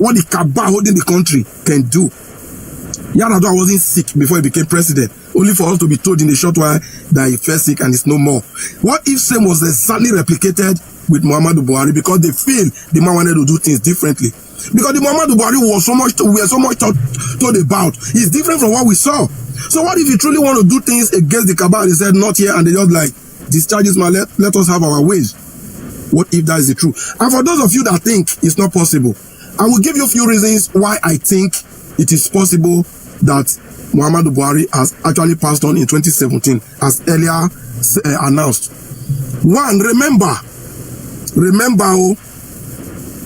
what the cabal holding the country can do. Yar'Adua wasn't sick before he became president, only for us to be told in a short while that he fell sick and is no more. What if same was exactly replicated with Muhammadu Buhari, because they feel the man wanted to do things differently? Because the Muhammadu Buhari was so much told about. It's different from what we saw. So what if you truly want to do things against the cabal? They said not here, and they just like discharges, man, let us have our ways. What if that is the truth? And for those of you that think it's not possible, I will give you a few reasons why I think it is possible that Muhammadu Buhari has actually passed on in 2017, as earlier announced. One, remember,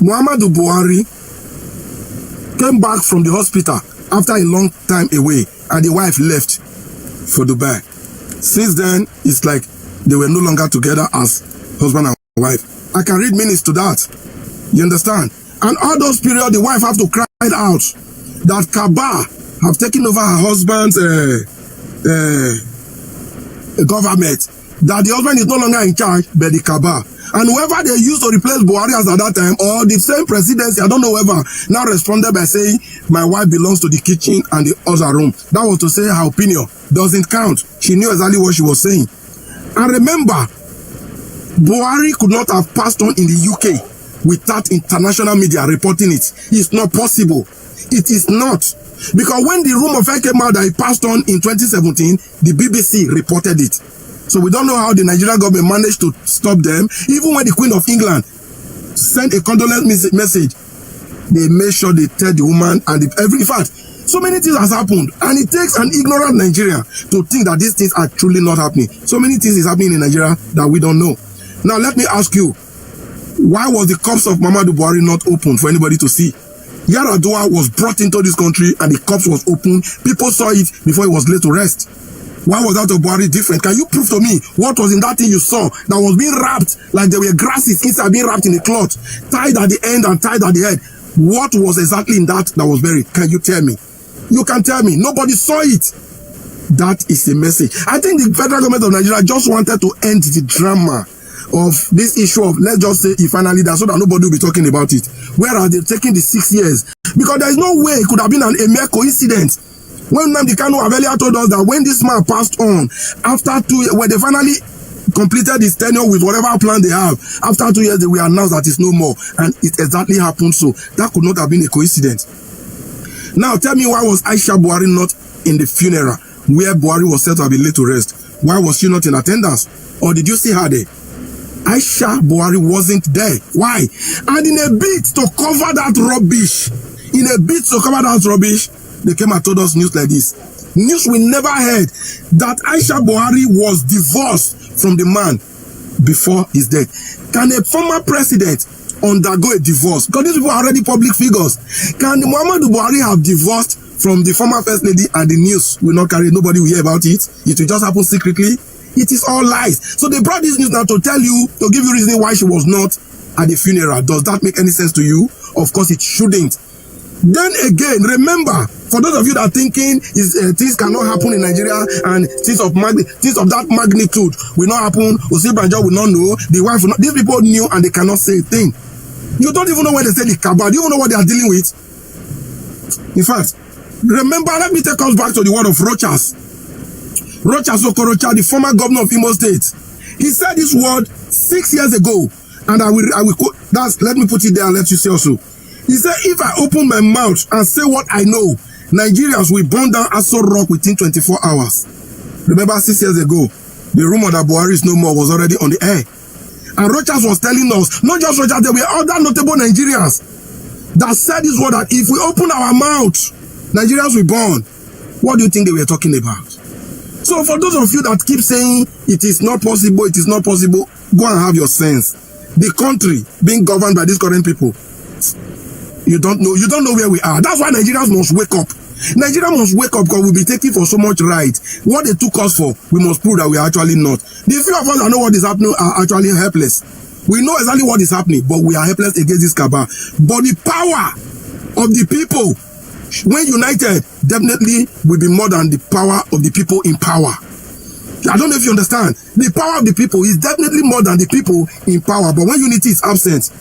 Muhammadu Buhari came back from the hospital after a long time away, and the wife left for Dubai. Since then, it's like they were no longer together as husband and wife. I can read minutes to that. You understand? And all those periods, the wife have to cry out that cabal have taken over her husband's government, that the husband is no longer in charge, but the cabal. And whoever they used to replace Buhari as at that time, or the same presidency, I don't know whoever, now responded by saying, my wife belongs to the kitchen and the other room. That was to say her opinion doesn't count. She knew exactly what she was saying. And remember, Buhari could not have passed on in the UK without international media reporting it. It's not possible. It is not. Because when the rumor came out that he passed on in 2017, the BBC reported it. So we don't know how the Nigerian government managed to stop them. Even when the Queen of England sent a condolence message, they made sure they tell the woman, and in fact, so many things has happened, and it takes an ignorant Nigerian to think that these things are truly not happening. So many things is happening in Nigeria that we don't know. Now let me ask you, why was the corpse of Muhammadu Buhari not open for anybody to see? Yar'Adua was brought into this country and the corpse was open. People saw it before he was laid to rest. Why was that of Buhari different? Can you prove to me what was in that thing you saw that was being wrapped like there were grasses inside, being wrapped in a cloth, tied at the end and tied at the head? What was exactly in that was buried? Can you tell me? You can tell me. Nobody saw it. That is a message. I think the federal government of Nigeria just wanted to end the drama of this issue of, let's just say, finally that, so that nobody will be talking about it. Where are they taking the 6 years? Because there is no way it could have been a mere coincidence. When Nnamdi Kanu earlier told us that when this man passed on, after 2 years, when they finally completed his tenure with whatever plan they have, after 2 years they will announce that it's no more. And it exactly happened so. That could not have been a coincidence. Now tell me, why was Aisha Buhari not in the funeral where Buhari was said to have been laid to rest? Why was she not in attendance? Or did you see her there? Aisha Buhari wasn't there. Why? And in a bid to cover that rubbish, they came and told us news like this. News we never heard, that Aisha Buhari was divorced from the man before his death. Can a former president undergo a divorce? Because these people are already public figures. Can Muhammadu Buhari have divorced from the former first lady and the news will not carry? Nobody will hear about it. It will just happen secretly. It is all lies. So they brought this news now to tell you, to give you reason why she was not at the funeral. Does that make any sense to you? Of course it shouldn't. Then again, remember, for those of you that are thinking things cannot happen in Nigeria and things of that magnitude will not happen, Osinbajo will not know, the wife will not, these people knew and they cannot say a thing. You don't even know when they say the cabal. Do you even know what they are dealing with? In fact, remember, let me take us back to the word of Rochas. Rochas Okorocha, the former governor of Imo State. He said this word 6 years ago, and I will quote, let me put it there and let you see also. He said, if I open my mouth and say what I know, Nigerians will burn down Aso Rock within 24 hours. Remember 6 years ago, the rumor that Buhari is no more was already on the air. And Rochas was telling us, not just Rochas, there were other notable Nigerians that said this word, that if we open our mouth, Nigerians will burn. What do you think they were talking about? So for those of you that keep saying it is not possible, go and have your sense. The country being governed by these current people, you don't know where we are. That's why Nigerians must wake up. Nigeria must wake up, because we'll be taking for so much right. What they took us for, we must prove that we are actually not. The few of us that know what is happening are actually helpless. We know exactly what is happening, but we are helpless against this cabal. But the power of the people, when united, definitely will be more than the power of the people in power. I don't know if you understand. The power of the people is definitely more than the people in power. But when unity is absent,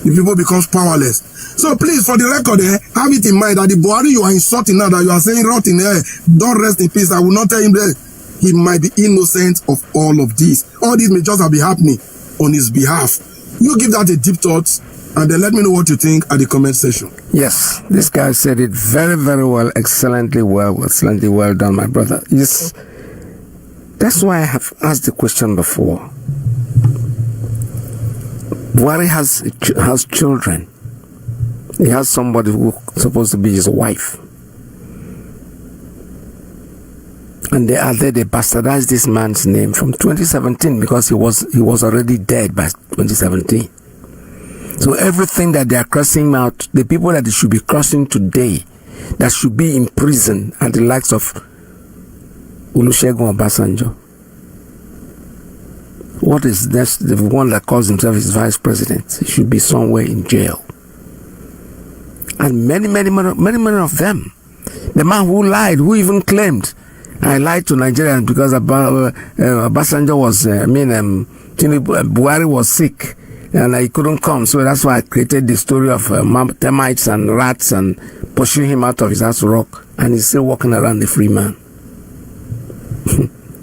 the people becomes powerless. So please, for the record, have it in mind that the Buhari you are insulting now, that you are saying rot in air, don't rest in peace. I will not tell him that he might be innocent of all of this. All this may just be happening on his behalf. You give that a deep thought, and then let me know what you think at the comment section. Yes, this guy said it very, very well, excellently well done, my brother. Yes, that's why I have asked the question before. Buhari has children. He has somebody who's supposed to be his wife. And they bastardized this man's name from 2017 because he was already dead by 2017. So everything that they are crossing out, the people that they should be crossing today, that should be in prison, are the likes of Olusegun Obasanjo. What is this? The one that calls himself his vice president. He should be somewhere in jail. And many of them. The man who lied, who even claimed, I lied to Nigerians because Obasanjo was, Buhari was sick and he couldn't come. So that's why I created the story of termites and rats and pushing him out of his house rock. And he's still walking around the free man.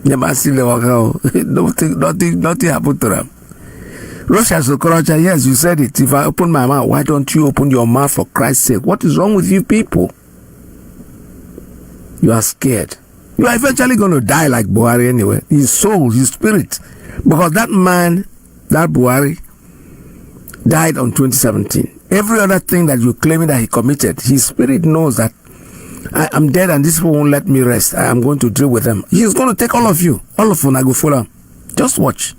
The man still walk out. Nothing happened to them. Russia Sokorocha, yes, you said it. If I open my mouth, why don't you open your mouth for Christ's sake? What is wrong with you people? You are scared. You are eventually going to die like Buhari anyway. His soul, his spirit. Because that man, that Buhari, died on 2017. Every other thing that you're claiming that he committed, his spirit knows that I'm dead and this people won't let me rest. I am going to deal with them. He's going to take all of you. All of Funagufula. Just watch.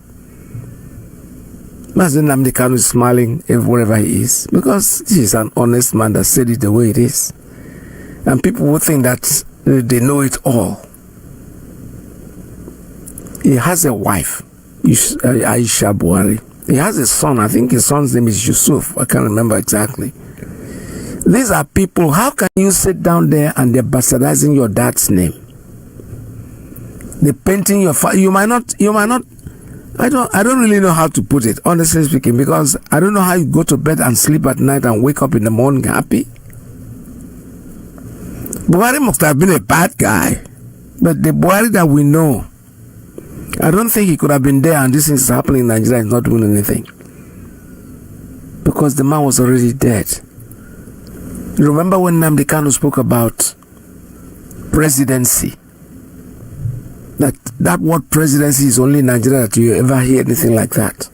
Mazi Nnamdi Kanu is smiling wherever he is because he's an honest man that said it the way it is. And people will think that they know it all. He has a wife, Aisha Buhari. He has a son. I think his son's name is Yusuf. I can't remember exactly. These are people. How can you sit down there and they're bastardizing your dad's name? They're painting your father. You might not. I don't really know how to put it, honestly speaking, because I don't know how you go to bed and sleep at night and wake up in the morning happy. Buhari must have been a bad guy, but the Buhari that we know, I don't think he could have been there and this is happening in Nigeria and not doing anything. Because the man was already dead. You remember when Nnamdi Kanu spoke about presidency? That word presidency is only in Nigeria that you ever hear anything like that.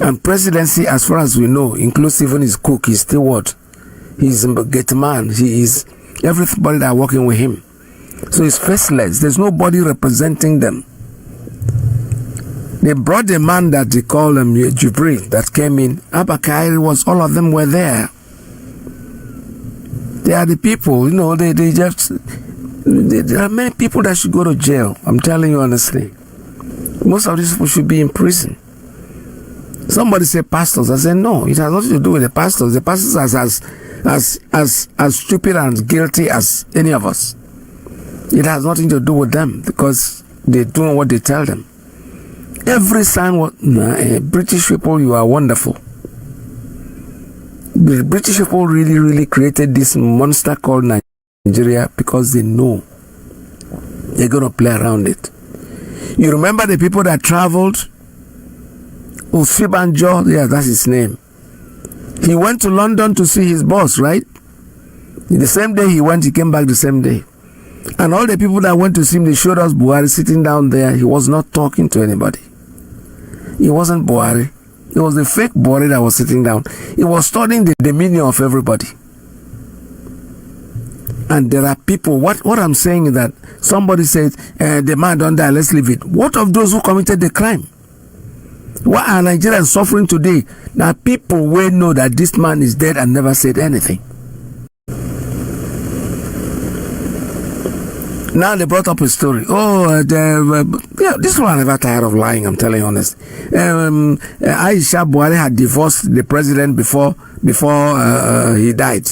And presidency, as far as we know, includes even his cook, his steward, his gate man, he is everybody that are working with him. So he's faceless. There's nobody representing them. They brought a man that they call Jibril that came in. Abakari was, all of them were there. They are the people, there are many people that should go to jail. I'm telling you honestly. Most of these people should be in prison. Somebody said pastors. I said no, it has nothing to do with the pastors. The pastors are as stupid and guilty as any of us. It has nothing to do with them because they do what they tell them. Every sign was British people, you are wonderful. The British people really created this monster called Nigeria because they know they're going to play around it. You remember the people that traveled? Ufibanjo, yeah, that's his name. He went to London to see his boss, right? The same day he went, he came back the same day. And all the people that went to see him, they showed us Buhari sitting down there. He was not talking to anybody. It wasn't Buhari. It was the fake Buhari that was sitting down. He was studying the demeanor of everybody. And there are people, what I'm saying is that somebody said, the man don't die, let's leave it. What of those who committed the crime? Why are Nigerians suffering today? Now people will know that this man is dead and never said anything. Now they brought up a story. This one I'm never tired of lying, I'm telling you honest. Aisha Buhari had divorced the president before he died.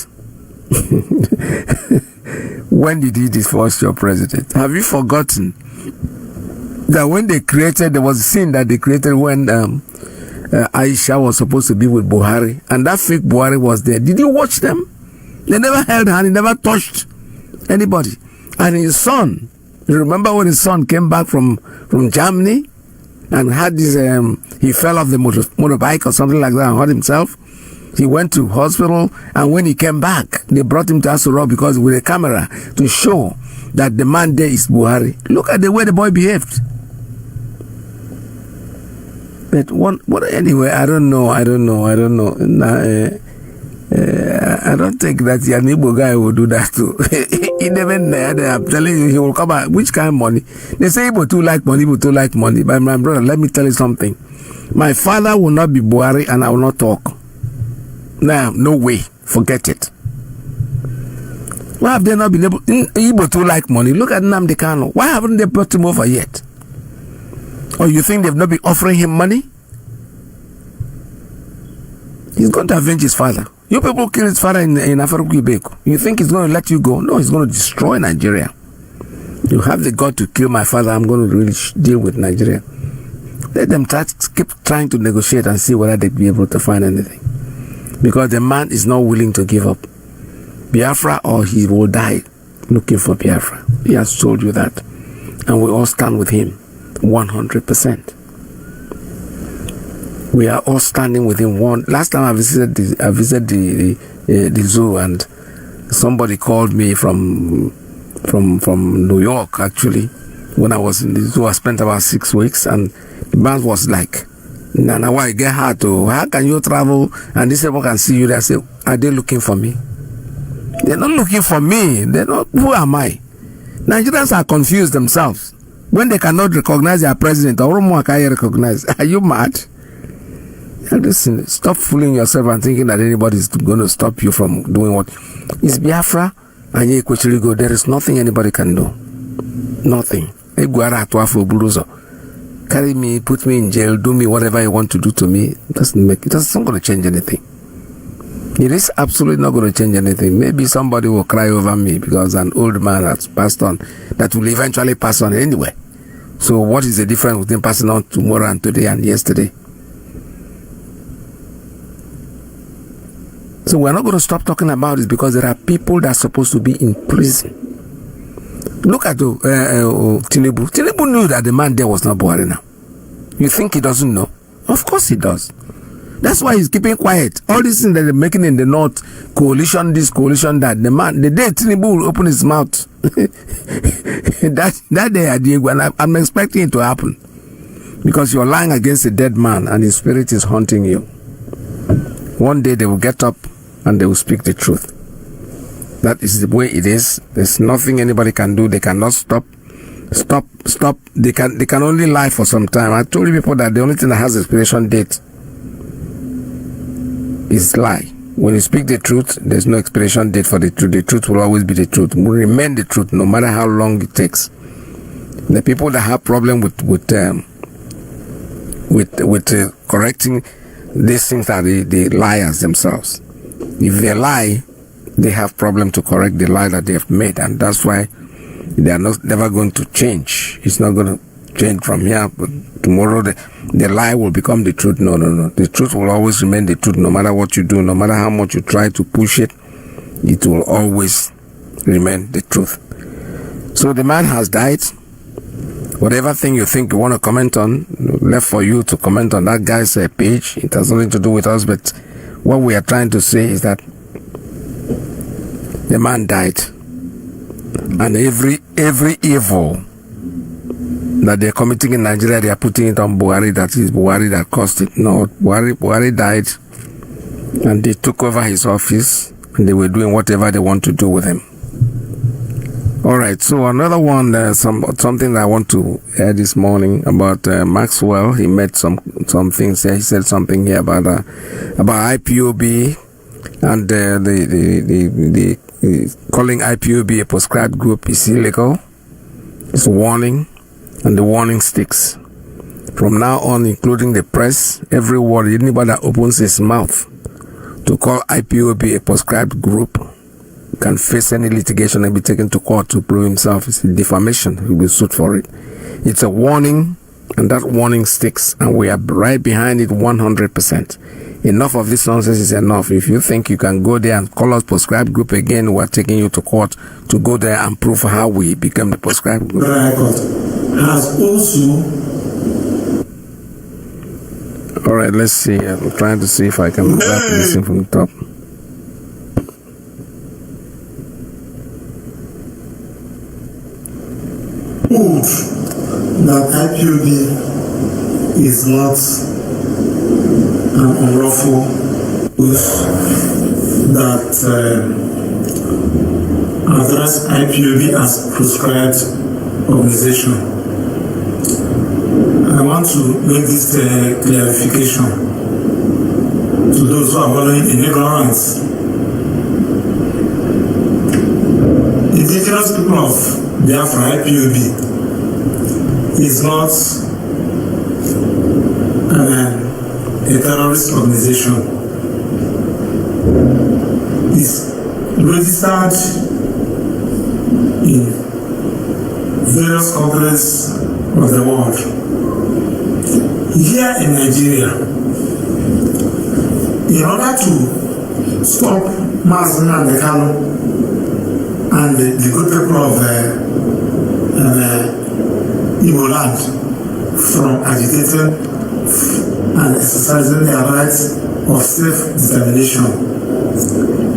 When did he divorce your president? Have you forgotten that when they created, there was a scene that they created when Aisha was supposed to be with Buhari, and that fake Buhari was there. Did you watch them? They never held hand, he never touched anybody. And his son, you remember when his son came back from Germany and had this, he fell off the motorbike or something like that and hurt himself. He went to hospital, and when he came back, they brought him to Asura because with a camera to show that the man there is Buhari. Look at the way the boy behaved. But anyway, I don't know. I don't think that the Igbo guy will do that too. He never, I'm telling you, he will come out. Which kind of money? They say Igbo too like money, Igbo too like money. But my brother, let me tell you something. My father will not be Buhari, and I will not talk. Nah, no way. Forget it. Why have they not been able? Igbo too like money. Look at Nnamdi Kanu. Why haven't they brought him over yet? Or you think they've not been offering him money? He's going to avenge his father. You people kill his father in Afro-Quebec. You think he's going to let you go? No, he's going to destroy Nigeria. You have the God to kill my father. I'm going to really deal with Nigeria. Let them keep trying to negotiate and see whether they'll be able to find anything. Because the man is not willing to give up Biafra, or he will die looking for Biafra. He has told you that. And we all stand with him 100%. We are all standing with him. Last time I visited the zoo, and somebody called me from New York, actually. When I was in the zoo, I spent about 6 weeks, and the man was like, Nana, why get hard to? How can you travel and this people can see you? They say, are they looking for me? They're not looking for me. They're not. Who am I? Nigerians are confused themselves when they cannot recognize their president. Or more can you recognize? Are you mad? Listen, stop fooling yourself and thinking that anybody is going to stop you from doing what. It's Biafra and you equally go. There is nothing anybody can do. Nothing. Carry me, put me in jail, do me whatever you want to do to me. It's not going to change anything. It is absolutely not going to change anything. Maybe somebody will cry over me because an old man has passed on, that will eventually pass on anyway. So what is the difference between passing on tomorrow and today and yesterday? So we're not going to stop talking about it because there are people that are supposed to be in prison. Look at Tinubu. Tinubu knew that the man there was not Buhari now. You think he doesn't know? Of course he does. That's why he's keeping quiet. All these things that they're making in the North, coalition this, coalition that, the day Tinubu will open his mouth, that day, and I'm expecting it to happen. Because you're lying against a dead man and his spirit is haunting you. One day they will get up and they will speak the truth. That is the way it is. There's nothing anybody can do. They cannot stop. They can only lie for some time. I told you people that the only thing that has expiration date is lie. When you speak the truth, there's no expiration date for the truth. The truth will always be the truth. Will remain the truth no matter how long it takes. The people that have problem with correcting these things are the liars themselves. If they lie, they have problem to correct the lie that they have made, and that's why they are never going to change. It's not going to change from here, but tomorrow the lie will become the truth. No. The truth will always remain the truth, no matter what you do, no matter how much you try to push it, it will always remain the truth. So the man has died. Whatever thing you think you want to comment on, left for you to comment on that guy's page. It has nothing to do with us, but what we are trying to say is that the man died, and every evil that they're committing in Nigeria, they are putting it on Buhari. That is Buhari that caused it. No, Buhari died, and they took over his office, and they were doing whatever they want to do with him. All right. So another one, something that I want to add this morning about Maxwell. He made some things here. He said something here about IPOB and the calling IPOB a proscribed group is illegal. It's a warning, and the warning sticks. From now on, including the press, every word, anybody that opens his mouth to call IPOB a proscribed group can face any litigation and be taken to court to prove himself. It's a defamation. He will be sued for it. It's a warning And that warning sticks, and we are right behind it 100%. Enough of this nonsense is enough. If you think you can go there and call us proscribed group again, we're taking you to court to go there and prove how we became the proscribed group. Has also... All right, let's see. I'm trying to see if I can grab this thing from the top. That IPOB is not an unlawful that address IPOB as proscribed organization. I want to make this clarification to those who are following in ignorance. Indigenous people of Biafra, IPOB, is not a terrorist organization. It's registered in various countries of the world. Here in Nigeria, in order to stop Mazi Iyke and the good people of Igbo land from agitating and exercising their rights of self-determination,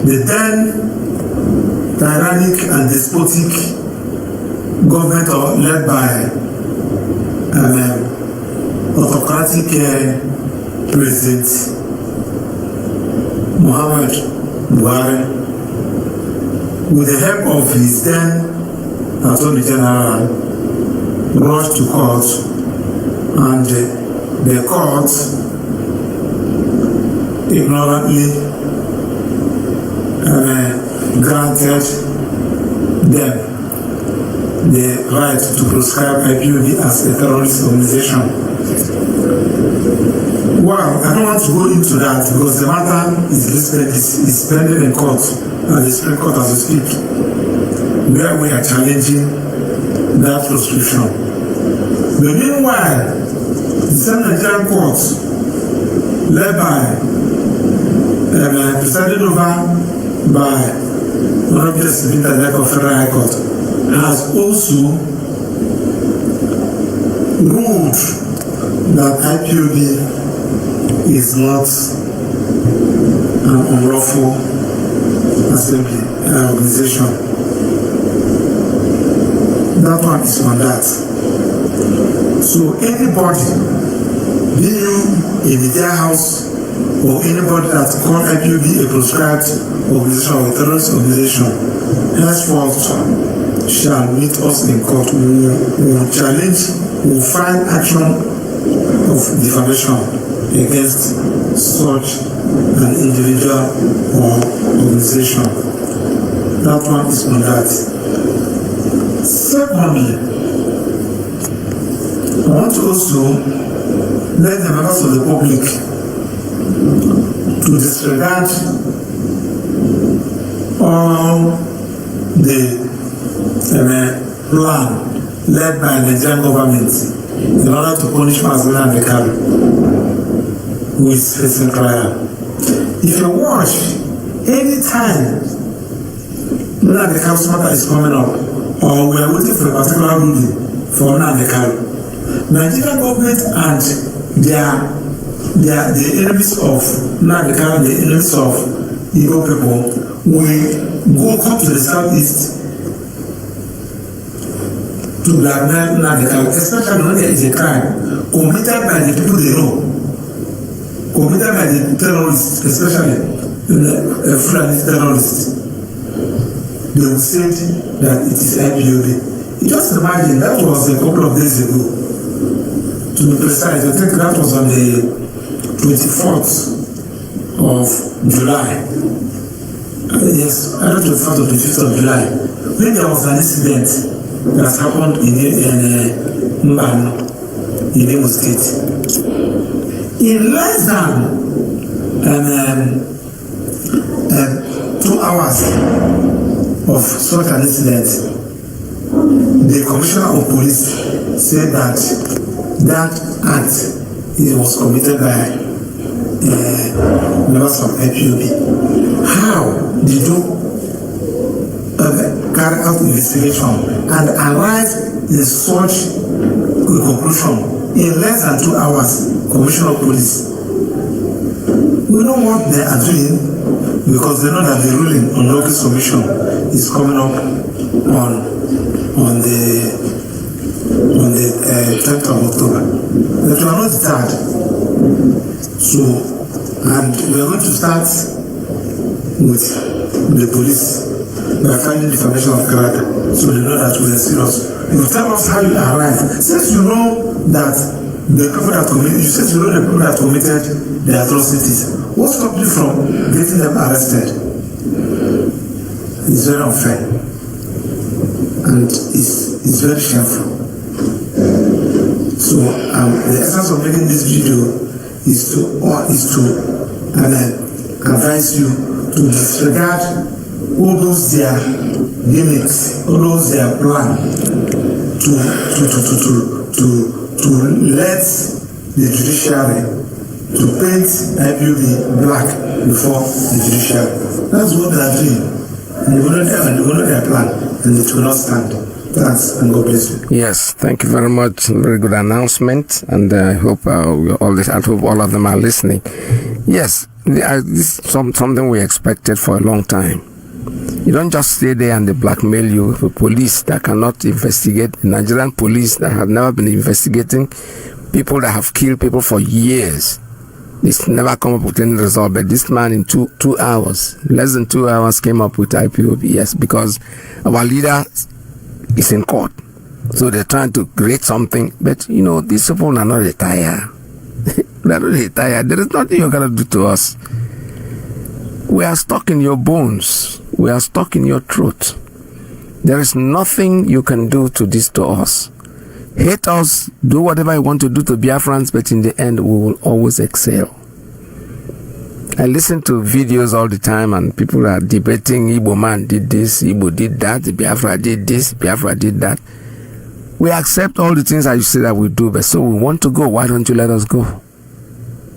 the then tyrannic and despotic government led by autocratic President Muhammad Buhari, with the help of his then Attorney General, rushed to court, and the court ignorantly granted them the right to proscribe IPOB as a terrorist organization. Well, I don't want to go into that because the matter is pending in court, at the Supreme Court as we speak, where we are challenging that proscription. But meanwhile, the same Nigerian court, led by presided over by Honorable Justice of Federal High Court, has also ruled that IPOB is not an unlawful assembly organization. That one is on that. So anybody, be you a media house or anybody that called IPOB a proscribed organization or a terrorist organization, henceforth shall meet us in court. We will challenge, we will file action of defamation against such an individual or organization. That one is on that. Secondly, I want to also let the members of the public to disregard all the plan led by the Nigerian government in order to punish Mazi Iyke, who is facing trial. If you watch, any time the council matter is coming up, or we are waiting for a particular ruling for Iyke, Nigerian government and the enemies of Iyke, the enemies of Igbo people, will come to the southeast to blackmail Iyke, especially when there is a crime committed by the people they know, committed by the terrorists, especially the Fulani terrorists. They will say that it is IPOB. You just imagine, that was a couple of days ago. To be precise, I think that was on the 24th of July. Yes, either 24th or 25th of July, when there was an incident that happened in Mbano, in Imo State. In less than 2 hours of such an incident, the Commissioner of Police said that that act was committed by members of IPOB. How did you carry out investigation and arrive in such a conclusion in less than 2 hours, Commissioner of Police? We know what they are doing because they know that the ruling on local submission is coming up on the 10th of October. But we are not deterred. So, and we are going to start with the police by finding defamation of character, so they know that we are serious. You tell us how you arrive. Since you know that the people that committed, you said you know the people that committed the atrocities, what stopped you from getting them arrested? It's very unfair, and it's very shameful. So the essence of making this video is to advise you to disregard all those their gimmicks, all those their plan to let the judiciary to paint IPOB black before the judiciary. That's what they are doing. And they will know their plan, and it will not stand. Thanks, and God bless you. Yes, thank you very much. Very good announcement, and I hope all of them are listening. Yes, this is something we expected for a long time. You don't just stay there and they blackmail you with police that cannot investigate, Nigerian police that have never been investigating people that have killed people for years. It's never come up with any result, but this man in 2 hours, less than 2 hours, came up with IPOB. Yes, because our leader is in court. So they're trying to create something, but these people are not retired. They're not retired. There is nothing you're going to do to us. We are stuck in your bones. We are stuck in your throat. There is nothing you can do to us. Hate us, do whatever you want to do to Biafrans, but in the end, we will always excel. I listen to videos all the time, and people are debating, Igbo man did this, Igbo did that, Biafra did this, Biafra did that. We accept all the things that you say that we do, but so we want to go. Why don't you let us go?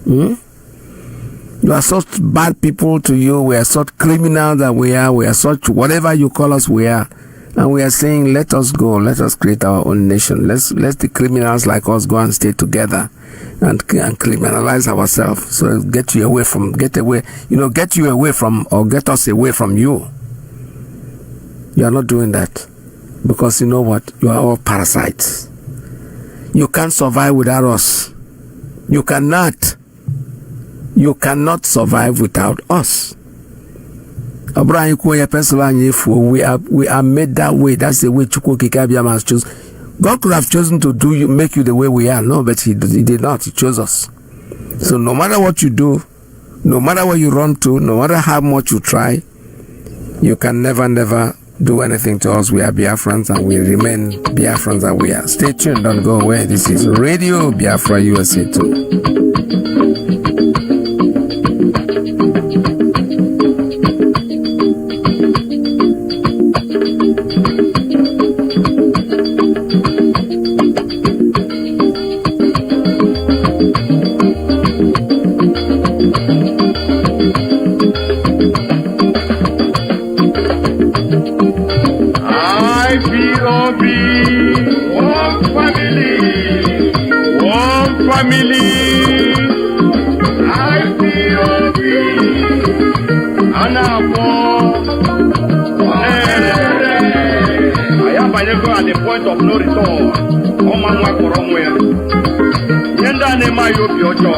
You are such bad people to you. We are such criminals that we are. We are such whatever you call us, we are. And we are saying, let us go. Let us create our own nation. Let the criminals like us go and stay together and criminalize ourselves. So get you away from or get us away from you. You are not doing that. Because you know what? You are all parasites. You can't survive without us. You cannot. You cannot survive without us. We are made that way. That's the way Chukwu Kikabiam has chosen. God could have chosen to make you the way we are. No, but he did not. He chose us. So no matter what you do, no matter where you run to, no matter how much you try, you can never do anything to us. We are Biafrans and we remain Biafrans that we are. Stay tuned, don't go away. This is Radio Biafra USA 2. Of no return. Yenda ne ma yo bi ojo.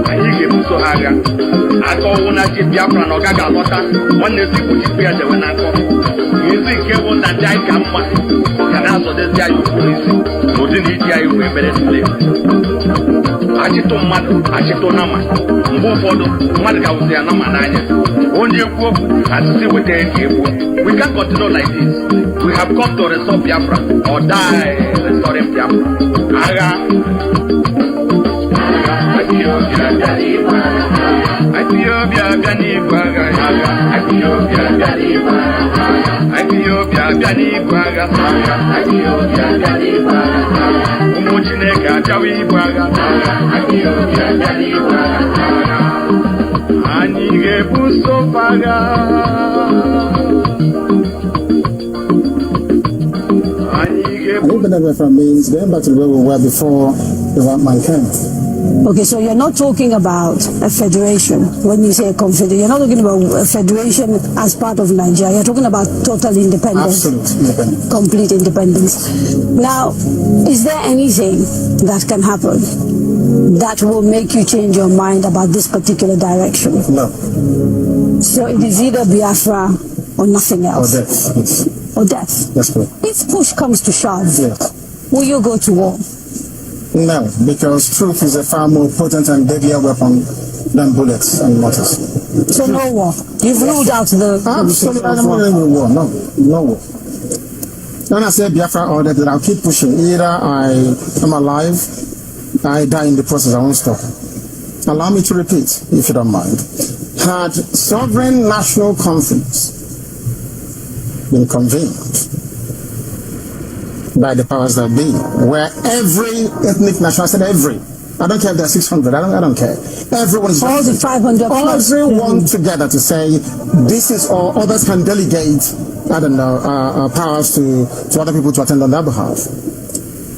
Ayi ge buso haga. Ato wona ji Biafra no gaga lota. Wonne si ku ji bia de wona ko. Yezi ke wona dai ka mma. Kana so de dia yo polisi. Odi ni dia yo e bere tule. Achito mmadu, achito nama. Mbo fodo, mmadu ka uzi nama n'anya. Onye ekwu asisi wete eke ekwu. We can't continue like this. We have come to restore Biafra or die restoring Biafra. Aga. Ethiopia Gariba. Ethiopia Gariba. Ethiopia Gariba. Ethiopia abịa n'ibu agha ụmụ Chineke abịawa ibu agha anyị ga-ebuso agha Biafra means going back to where we were before the white man came. Okay, so you're not talking about a federation when you say a confederation. You're not talking about a federation as part of Nigeria. You're talking about total independence. Absolute independence. Complete independence. Now, is there anything that can happen that will make you change your mind about this particular direction? No. So it is either Biafra or nothing else? Or death. Yes. Or death? That's correct. If push comes to shove, yes. Will you go to war? No, because truth is a far more potent and deadlier weapon than bullets and mortars. So no war? You've ruled out the... Absolutely, I don't want any war. No war. When I say Biafra or that, I'll keep pushing. Either I am alive, I die in the process, I won't stop. Allow me to repeat, if you don't mind. Had sovereign national conference been convened by the powers that be, where every ethnic nation, I said every, I don't care if there are 600, I don't care. Everyone is all the 500 plus. Everyone together to say this is all. Others can delegate, I don't know, powers to other people to attend on their behalf.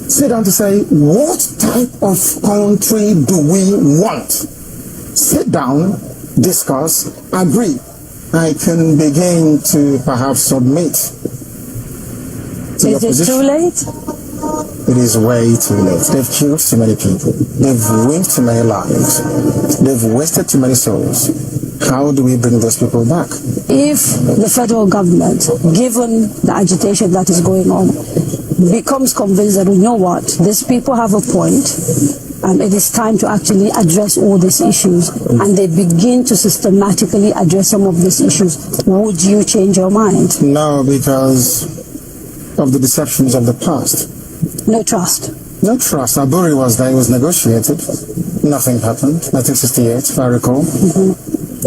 Sit down to say, what type of country do we want? Sit down, discuss, agree. I can begin to perhaps submit. Is it too late? It is way too late. They've killed too many people. They've ruined too many lives. They've wasted too many souls. How do we bring those people back? If the federal government, given the agitation that is going on, becomes convinced that, you know what, these people have a point, and it is time to actually address all these issues, and they begin to systematically address some of these issues, would you change your mind? No, because of the deceptions of the past. No trust. No trust. Aburi was there, it was negotiated. Nothing happened. 1968, if I recall.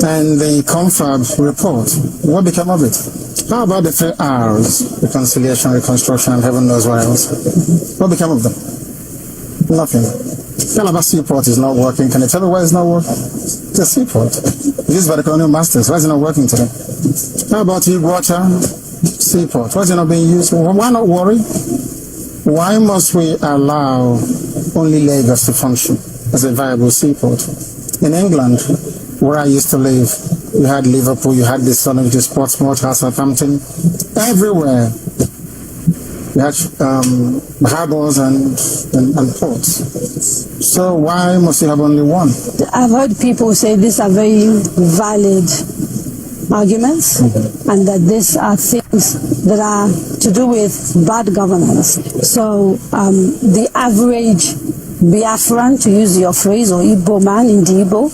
And the confab report, what became of it? How about the 3 R's? Reconciliation, reconstruction, and heaven knows what else. What became of them? Nothing. Calabar Seaport is not working. Can you tell me why it's not working? It's a seaport. Used by the colonial masters. Why is it not working today? How about Water Seaport? Why is it not being used? Why not worry? Why must we allow only Lagos to function as a viable seaport? In England, where I used to live, you had Liverpool, you had the son of the Portsmouth, Southampton, everywhere. You had harbors and ports. So why must you have only one? I've heard people say these are very valid arguments, and that these are things that are to do with bad governance. So the average Biafran, to use your phrase, or Igbo man in the Igbo,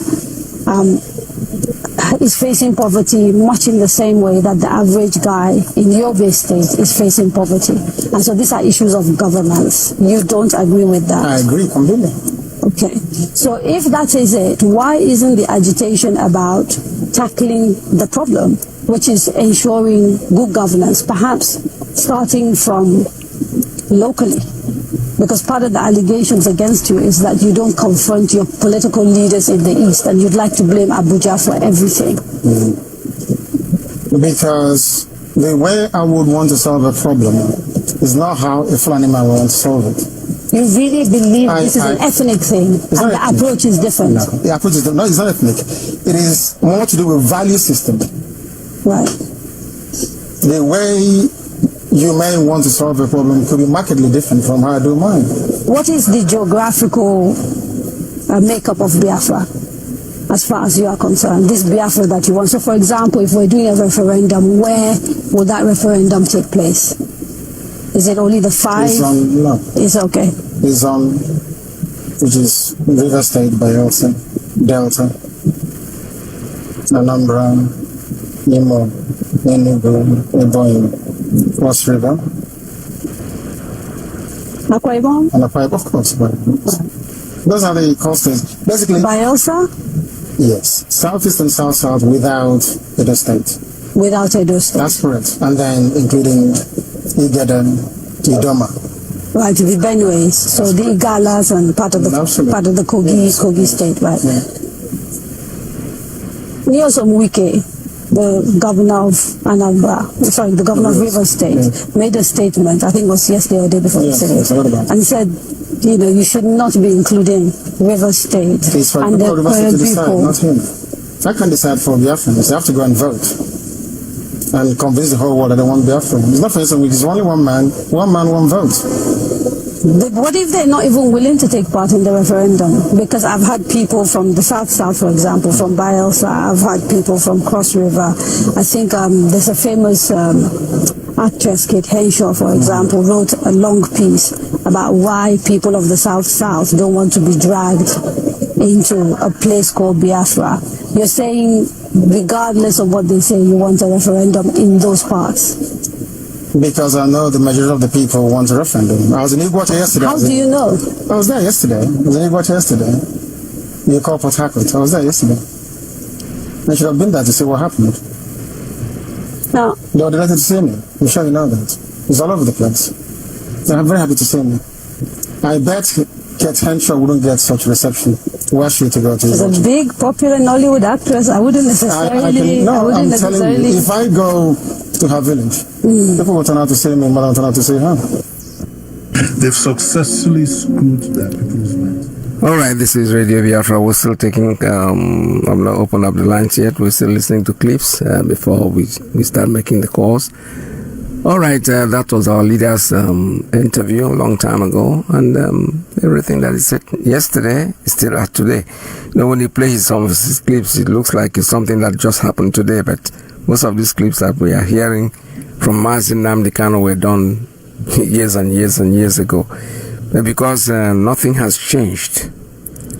is facing poverty much in the same way that the average guy in Yobe State is facing poverty. And so these are issues of governance. You don't agree with that? I agree completely. Okay. So if that is it, why isn't the agitation about tackling the problem, which is ensuring good governance, perhaps starting from locally? Because part of the allegations against you is that you don't confront your political leaders in the East, and you'd like to blame Abuja for everything. Because the way I would want to solve a problem is not how a Fulani man wants to solve it. You really believe this is an ethnic thing, and the approach is different? No, the approach is different. No, it's not ethnic. It is more to do with value system. Right. The way you may want to solve a problem could be markedly different from how I do mine. What is the geographical makeup of Biafra, as far as you are concerned? This Biafra that you want. So, for example, if we're doing a referendum, where will that referendum take place? Is it only the 5? It's on, no. It's okay. It's on, which is River State, Bayelsa, Delta, Anambra, Imo, Enugu, Ebonyi, Cross River. Akwa Ibom? And Akwa Ibom, of course. Those are the coasters. Basically, Bayelsa? Yes. Southeast and South-South without Edo State. Without Edo State. That's correct. And then including Idoma. Right, the Benues, so the Igalas and part of the Kogi state, right? Yeah. Nyesom Wike, the governor of the governor of Rivers State, made a statement, I think it was yesterday or the day before yesterday, and said, you should not be including Rivers State and the people. Not him. I can decide for Biafrans. They have to go and vote and convince the whole world that they want Biafra. It's not for instance, it's only one man, one vote. What if they're not even willing to take part in the referendum? Because I've had people from the South, for example, from Bielsa. I've had people from Cross River. I think there's a famous actress, Kate Henshaw, for example, wrote a long piece about why people of the South don't want to be dragged into a place called Biafra. You're saying, regardless of what they say, you want a referendum in those parts? Because I know the majority of the people want a referendum. I was in Iguacha yesterday. How do you know? I was there yesterday. I was in Iguacha yesterday. You call Port Harcourt. I was there yesterday. I should have been there to see what happened. No. They were delighted to see me. I'm sure you know that. It's all over the place. They're very happy to see me. I bet Kate Henshaw wouldn't get such reception. Where should to go to? She's a big, popular Nollywood actress. I wouldn't necessarily. I'm telling you, if I go to her village, people will turn out to see me, mother will turn out to see her. They've successfully screwed their people's minds. All right, this is Radio Biafra. We're still taking, I'm not open up the lines yet. We're still listening to clips before we start making the calls. All right, that was our leader's interview a long time ago, and everything that he said yesterday is still at today. When he plays some of his clips, it looks like it's something that just happened today, but most of these clips that we are hearing from Mazi Nnamdi Kanu were done years and years and years ago. But because nothing has changed,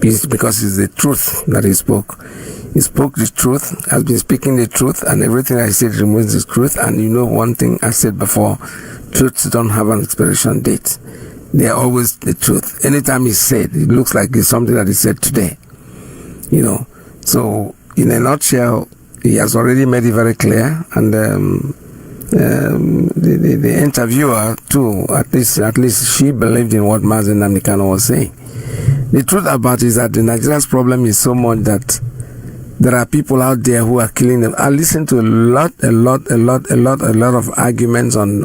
it's because it's the truth that he spoke. He spoke the truth, has been speaking the truth, and everything I said remains the truth. And one thing I said before, truths don't have an expiration date. They are always the truth. Anytime he said, it looks like it's something that he said today. So in a nutshell, he has already made it very clear, and the interviewer too, at least she believed in what Mazi Nnamdi Kanu was saying. The truth about it is that the Nigeria's problem is so much that there are people out there who are killing them. I listen to a lot of arguments on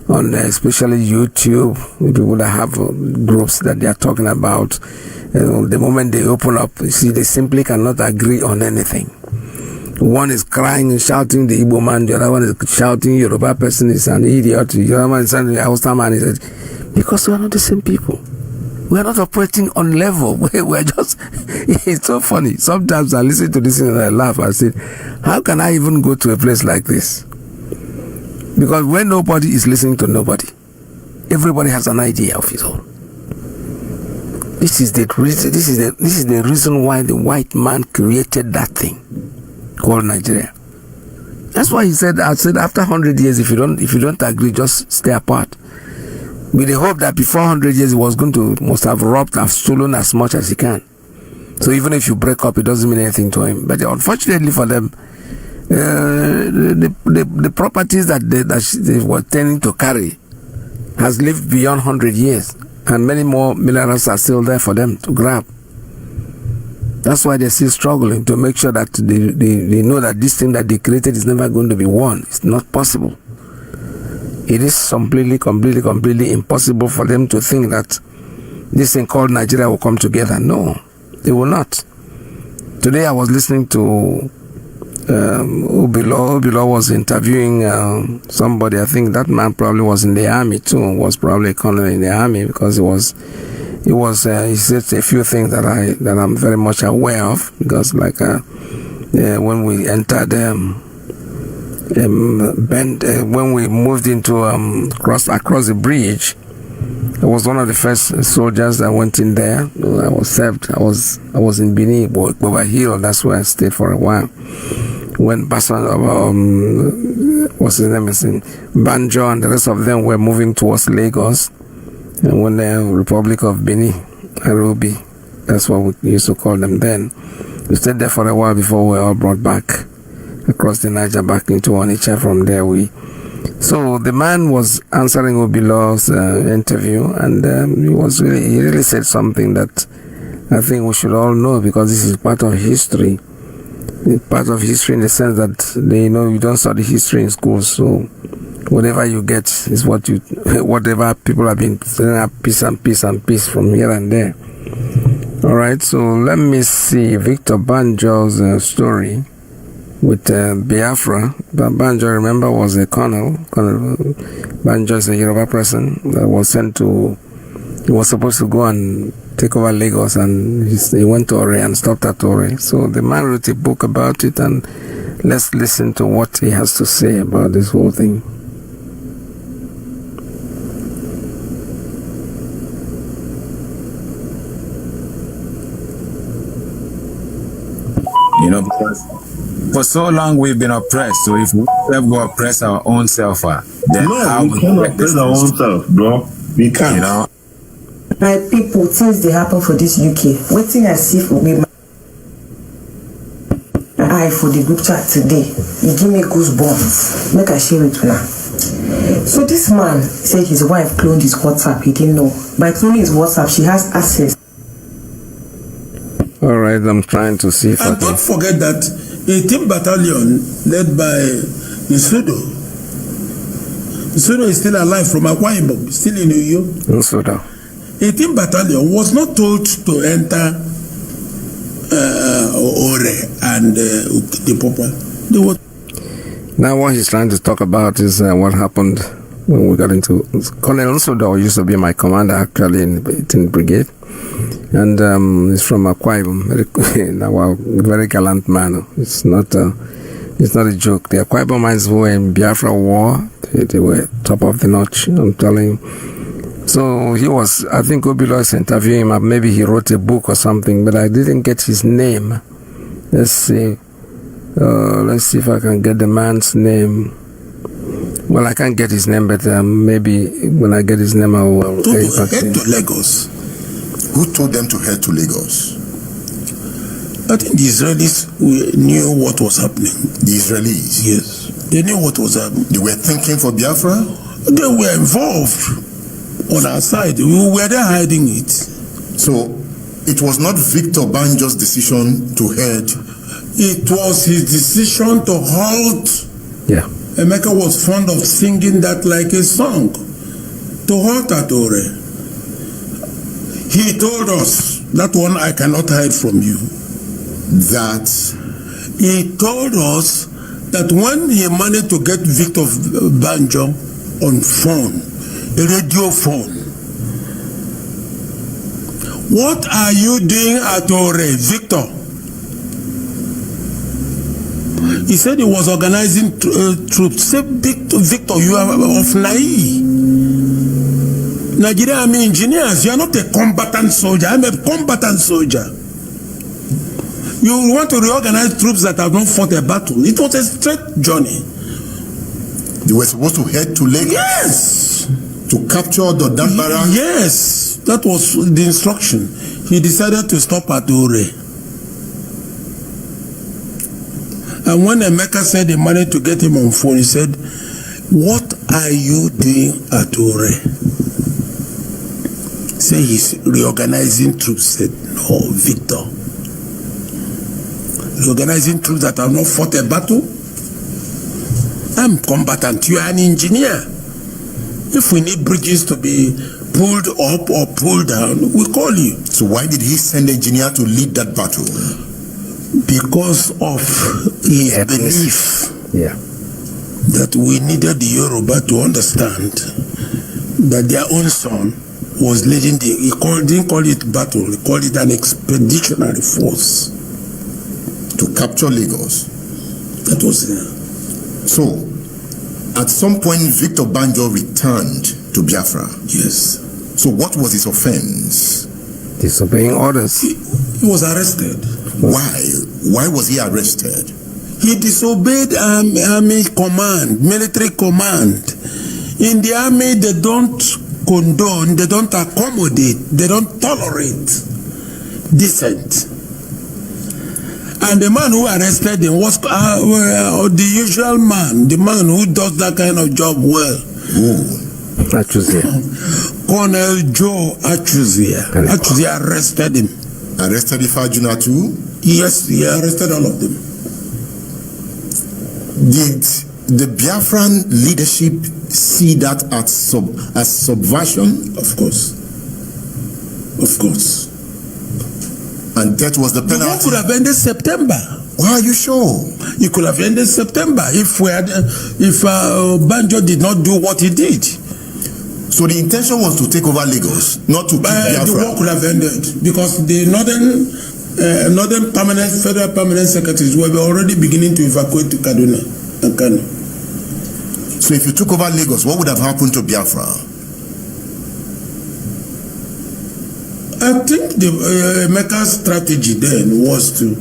especially YouTube, people that have groups that they are talking about. The moment they open up, you see, they simply cannot agree on anything. One is crying and shouting the Igbo man, the other one is shouting Yoruba person is an idiot, the other one is saying the Hausa man is because we are not the same people. We are not operating on level. We're just, it's so funny. Sometimes I listen to this and I laugh. I say, how can I even go to a place like this? Because when nobody is listening to nobody, everybody has an idea of his own. This is the reason why the white man created that thing called Nigeria. That's why I said after 100 years, if you don't agree, just stay apart. With the hope that before 100 years, he must have robbed, have stolen as much as he can. So even if you break up, it doesn't mean anything to him. But unfortunately for them, the properties that they were tending to carry has lived beyond 100 years, and many more minerals are still there for them to grab. That's why they're still struggling to make sure that they know that this thing that they created is never going to be won. It's not possible. It is completely impossible for them to think that this thing called Nigeria will come together. No, they will not. Today I was listening to Ubilo. Ubilo was interviewing somebody. I think that man probably was in the army too. Was probably a colonel in the army, because he said a few things that I'm very much aware of, because when we entered when we moved into across the bridge, I was one of the first soldiers that went in there. I was served. I was in Bini, over Hill. That's where I stayed for a while. When what's his name is in Banjo and the rest of them were moving towards Lagos, and when the Republic of Benin, Nairobi, that's what we used to call them then. We stayed there for a while before we were all brought back across the Niger back into Onitsha. From there we So the man was answering Obilaw's interview, and he really said something that I think we should all know, because this is part of history. It's part of history in the sense that you don't study history in school, so whatever you get is whatever people have been saying, peace and peace and peace from here and there. All right, so let me see Victor Banjo's story with Biafra. Banjo, remember, was a colonel. Colonel Banjo is a Yoruba person that was sent to. He was supposed to go and take over Lagos, and he went to Ore and stopped at Ore. So the man wrote a book about it, and let's listen to what he has to say about this whole thing. Because for so long we've been oppressed. So if we ever oppress our own self, then how we can't oppress our own self, bro. We can't. My people, things they happen for this UK. Waiting I see for me. I for the group chat today. He give me goosebumps. Make I share it with now. So this man said his wife cloned his WhatsApp. He didn't know. By cloning his WhatsApp, she has access. All right, I'm trying to see if and don't forget that 18th Battalion led by Nsudo. Nsudo is still alive from Akwa Ibom, still in New York. Nsudo. 18th Battalion was not told to enter Ore and Ukitipopa. Now what he's trying to talk about is what happened when we got into... Colonel Nsudo used to be my commander actually in the brigade. And he's from Akwa Ibom, very gallant man. It's not a joke. The Akwa Ibomites who were in Biafra war, they were top of the notch, I'm telling you. So he was, I think Obilaw is interviewing him, maybe he wrote a book or something, but I didn't get his name. Let's see if I can get the man's name. Well, I can't get his name, but maybe when I get his name, I will head to Lagos. Who told them to head to Lagos? I think the Israelis knew what was happening. The Israelis? Yes. They knew what was happening. They were thinking for Biafra? They were involved on our side. We were there hiding it. So, it was not Victor Banjo's decision to head? It was his decision to halt. Yeah. Emeka was fond of singing that like a song. To halt at Ore. He told us, that one I cannot hide from you. That? He told us that when he managed to get Victor Banjo on phone, a radio phone, what are you doing at Ore, Victor? He said he was organizing troops. Say, Victor, you are of Nai. Nigerian Army engineers, you are not a combatant soldier. I'm a combatant soldier. You want to reorganize troops that have not fought a battle. It was a straight journey. They were supposed to head to Lagos? Yes. To capture the barrack? Yes. That was the instruction. He decided to stop at Ore. And when Emeka said he managed to get him on phone, he said, what are you doing at Ore? Say he's reorganizing troops. Said, no, Victor. Reorganizing troops that have not fought a battle? I'm combatant. You are an engineer. If we need bridges to be pulled up or pulled down, we call you. So why did he send an engineer to lead that battle? Because of his belief that we needed the Yoruba to understand that their own son was leading didn't call it battle, he called it an expeditionary force. To capture Lagos? That was So, at some point, Victor Banjo returned to Biafra? Yes. So what was his offense? Disobeying orders. He was arrested. Why? Why was he arrested? He disobeyed army command, military command. In the army, they don't condone, they don't accommodate, they don't tolerate dissent. And the man who arrested him was the usual man, the man who does that kind of job well. Achuzia. Colonel Joe Achuzia. Achuzia arrested him. Arrested Ifajuna too? Yes, he arrested all of them. Did the Biafran leadership see that as subversion? Of course. Of course. And that was the penalty. The war could have ended September. Why are you sure? It could have ended September if Banjo did not do what he did. So the intention was to take over Lagos, not to keep Biafra. The war could have ended because the northern federal permanent secretaries were already beginning to evacuate to Kaduna and Kano. So if you took over Lagos, what would have happened to Biafra? I think the Emeka's strategy then was to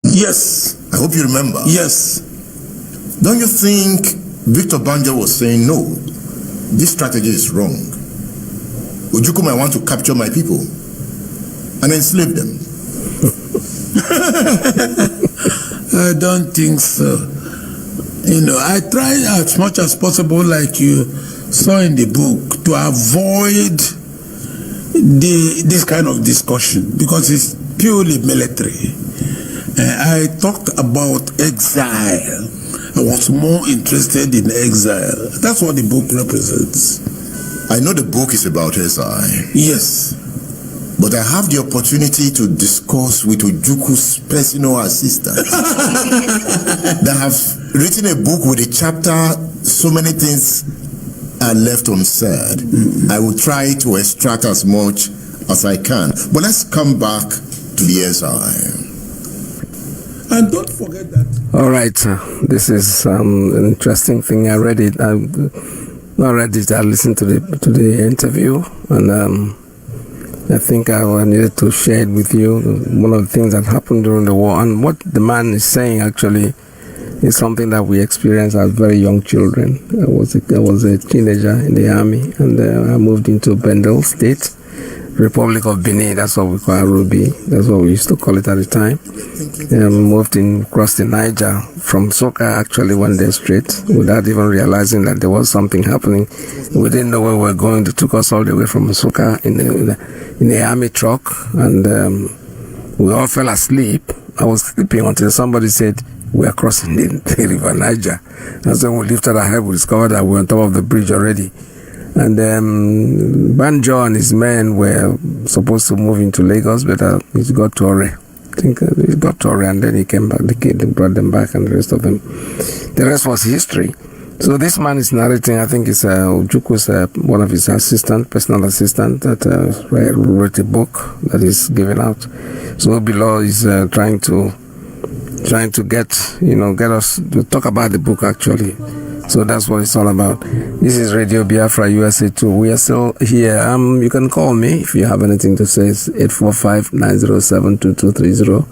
Yes. I hope you remember. Yes. Don't you think Victor Banjo was saying, no, this strategy is wrong. Ojukwu might want to capture my people and enslave them. I don't think so. I try as much as possible, like you saw in the book, to avoid this kind of discussion because it's purely military. I talked about exile. I was more interested in exile. That's what the book represents. I know the book is about exile. Yes. But I have the opportunity to discuss with Ojukwu's personal assistant that have written a book with a chapter, so many things are left unsaid. I will try to extract as much as I can. But let's come back to the SI. And don't forget that. All right, this is an interesting thing. I read it. I listened to the interview, and I think I needed to share it with you. One of the things that happened during the war, and what the man is saying actually is something that we experienced as very young children. I was a teenager in the army, and I moved into Bendel State, Republic of Benin. That's what we call Ruby. That's what we used to call it at the time. Moved across the Niger from Soka. Actually went there straight without even realizing that there was something happening. We didn't know where we were going. They took us all the way from Soka in the army truck, and we all fell asleep. I was sleeping until somebody said, we are crossing the river Niger. And so when we lifted our head, we discovered that we were on top of the bridge already. And Banjo and his men were supposed to move into Lagos, but he got to Ore. I think he got to Ore, and then he came back. They brought them back, and the rest of them. The rest was history. So this man is narrating. I think it's Ojukwu's one of his personal assistant, that wrote a book that is given out. So below is trying to get us to talk about the book actually. So that's what it's all about. This is Radio Biafra USA 2. We are still here. You can call me if you have anything to say. It's 845-907-2230,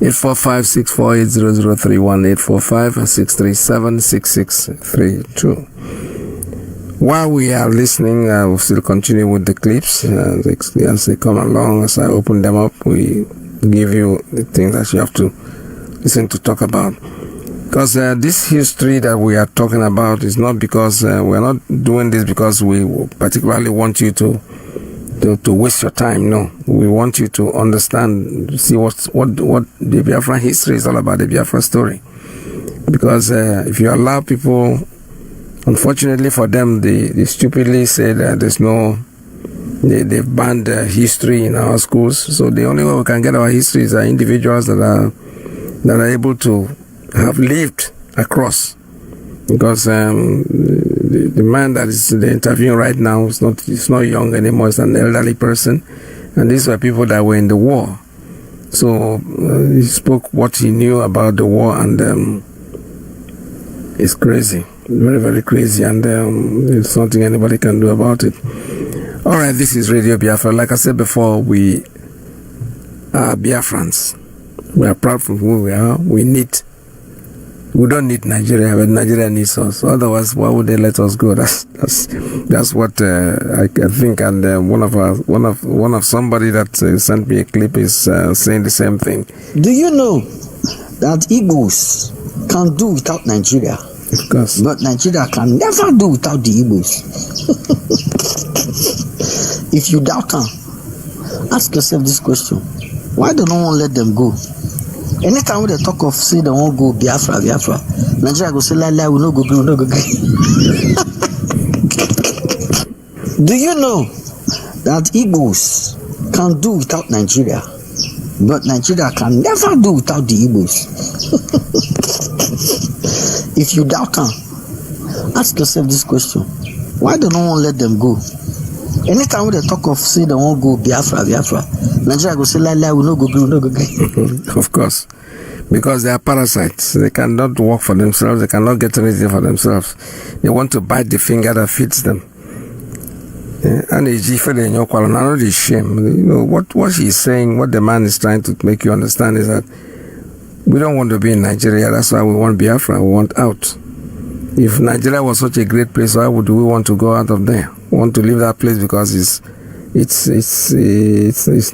845-648-0031, 845-637-6632. While we are listening, we'll still continue with the clips as they come along. As I open them up, we give you the things that you have to listen to talk about. Because this history that we are talking about is not because we're not doing this because we particularly want you to waste your time. No, we want you to understand, see what the Biafran history is all about, the Biafra story. Because if you allow people, unfortunately for them, they stupidly say that there's no, they've banned history in our schools. So the only way we can get our history is individuals that are able to have lived across, because the man that is the interviewing right now is not young anymore. It's an elderly person, and these were people that were in the war. So he spoke what he knew about the war, and it's crazy, very, very crazy, and there's nothing anybody can do about it. All right, this is Radio Biafra. Like I said before, we are Biafrans. We are proud of who we are. We need We don't need Nigeria, but Nigeria needs us. Otherwise, why would they let us go? That's what I think. And one of somebody that sent me a clip is saying the same thing. Do you know that Igbos can do without Nigeria? Of course. But Nigeria can never do without the Igbos. If you doubt them, ask yourself this question: why do no one let them go? Anytime when they talk of say they won't go Biafra, Nigeria go say we no go agree. Do you know that Igbos can do without Nigeria, but Nigeria can never do without the Igbos? If you doubt them, ask yourself this question: why do no one let them go? Anytime when they talk of say they won't go Biafra, Nigeria go say we no go agree. Of course, because they are parasites. They cannot work for themselves. They cannot get anything for themselves. They want to bite the finger that feeds them. And it's not a shame. You know what she's saying. What the man is trying to make you understand is that we don't want to be in Nigeria. That's why we want Biafra. We want out. If Nigeria was such a great place, why would we want to go out of there? We want to leave that place because it's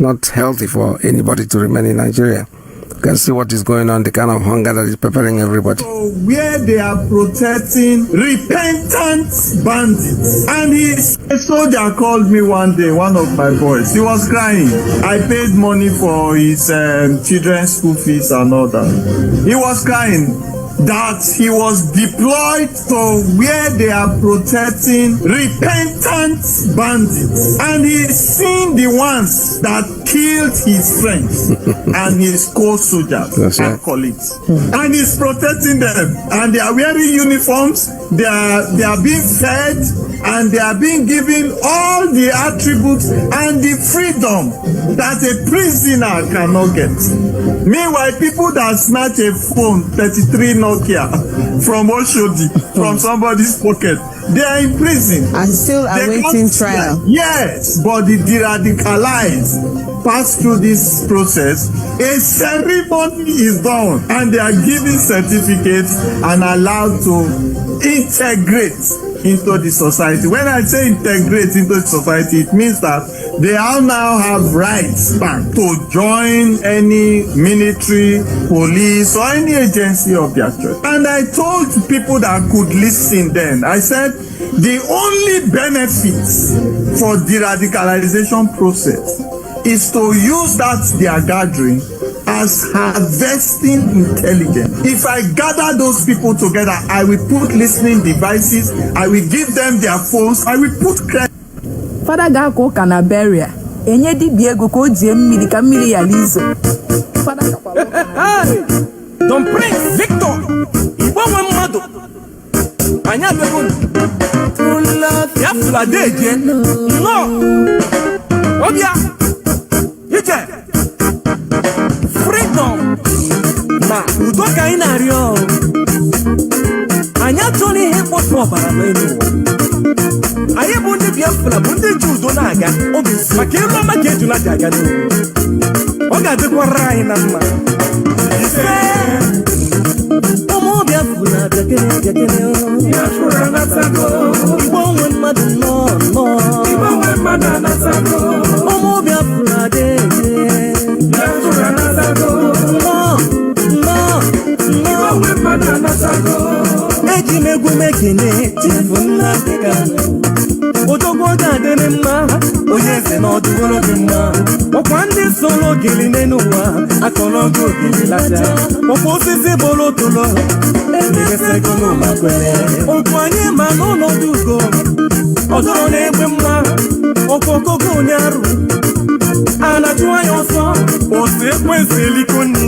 not healthy for anybody to remain in Nigeria. You can see what is going on, the kind of hunger that is preparing everybody. So where they are protecting repentant bandits. And a soldier called me one day, one of my boys. He was crying. I paid money for his children's school fees and all that. He was crying that he was deployed to where they are protecting repentant bandits, and he's seen the ones that killed his friends and his co-soldiers and colleagues, and he's protecting them, and they are wearing uniforms, they are being fed, and they are being given all the attributes and the freedom that a prisoner cannot get. Meanwhile, people that snatch a phone 33 Nokia from Oshodi, from somebody's pocket, they are in prison and still awaiting trial. Yes, but the de-radicalized pass through this process. A ceremony is done, and they are given certificates and allowed to integrate into the society. When I say integrate into the society, it means that they all now have rights back to join any military, police, or any agency of their choice. And I told people that could listen then, I said, the only benefits for the radicalization process is to use that they are gathering as harvesting intelligence. If I gather those people together, I will put listening devices, I will give them their phones, I will put credit. Father Gako Canaberia, enye di biego ko die mmiri ka mmiri ya lizo. Don Prince Victor, Igbo nwe mmadu. Anya bego. Ya fula deje. No. Obia. Ije. Freedom. Na udo ka ina rio. Anya toni he potro para no enu. Aye bunde Biafra bunde judo na aga. Obi maka ilo maka eju na aga no. Oga de kwa rai na ma. Omo Biafra jakene o. Biafra na tago. Igbo nwe mmadụ no. Igbo nwe mmadụ na tago. Omo Biafra de. Biafra na tago. No. Igbo nwe mmadụ na tago. Eji megumekene tifu nna dịka odogwu ga-adịrị mma onye eze na ọdụworo gị mma ọkwa ndị solo gili n'ụwa akọrọ gị ogili lacha ọkwa osisi bolo tolo emegesego n'ụma kwere okwu anyị ma n'ụlọdụ ugo ọdụrụ na-egbe mma ọkwa okogo onye arụ a na-achụ anya ọsọ otu ekwensị elikonni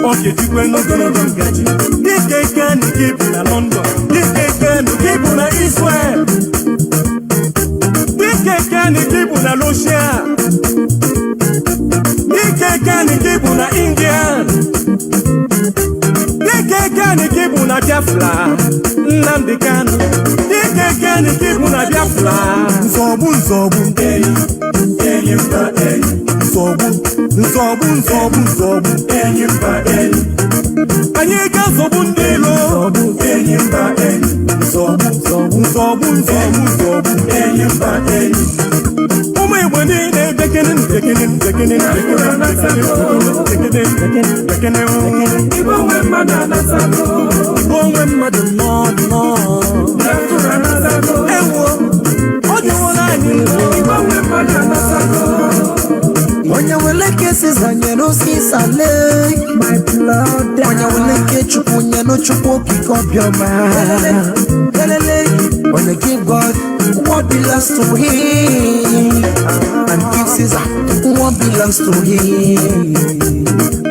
okechikwe n'ogologo ngaji dịka ike nke bụ na London, dịka ike nke bụ na Israel, dịka ike nke bụ na Russia, dịka ike nke bụ na India, dịka ike nke bụ na Biafra, Nnamdi Kanu, dịka ike nke bụ na Biafra, nzọgbu enyi mba enyi, nzọgbu enyi mba enyi. Anyị ga-azọgbu ndị ilo My blood, when you will get you, when you know you won't pick up your mind. When you give God what belongs to Him, and give Caesar what belongs to Him.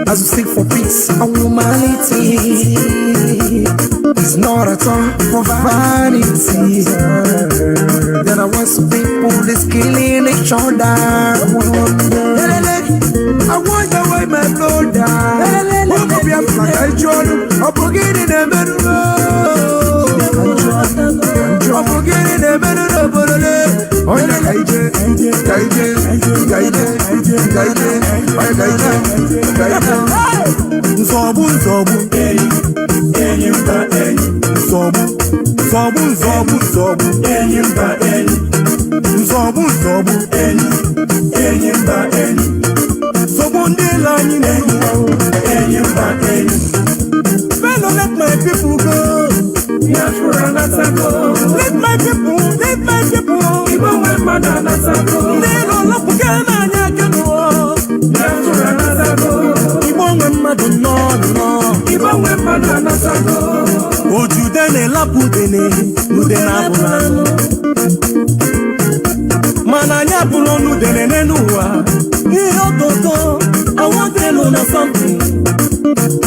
As we seek for peace and humanity, it's not at all for vanity. There are once people that's killing each other. I want to wipe my blood down. Who could be a flag? I join. I'm forgetting the middle. I'm forgetting the middle. Oh, let my people go. Let my people, let my people. Even when my dad they don't look again and I can go. Even when my dad no. Even when my dad go. Oh, you then la pudene, Nudena Bulano. Mananya Bulono de Nenua. I want to know something.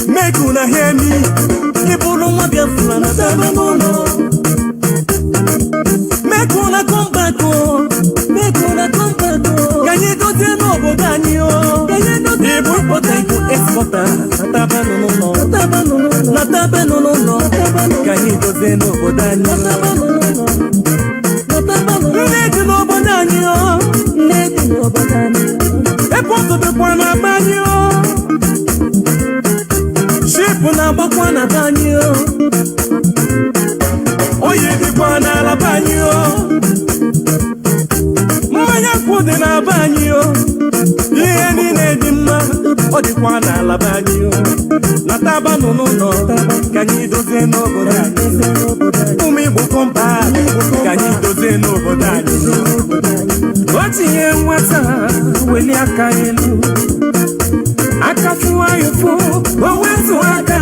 Make una hear me. People don't want Biafrans, make una come back home. Make una come back home. Can you do the no Bodanio? Can you do the potato exporter? No. Can you do the no Bodanio? Let no Bodanio. Let no Bodanio. E posso be buona bagno. Shipuna bakwana bagno. Oye di buona la bagno. Maya kude na bagno. Yeni ne dimma. Odi buona la bagno. Na taba no. Kanyi doze no bodani. Umi bukompa. Kanyi doze no bodani. Wati ye wata weli akaelu akafuwa yufu wawezu aka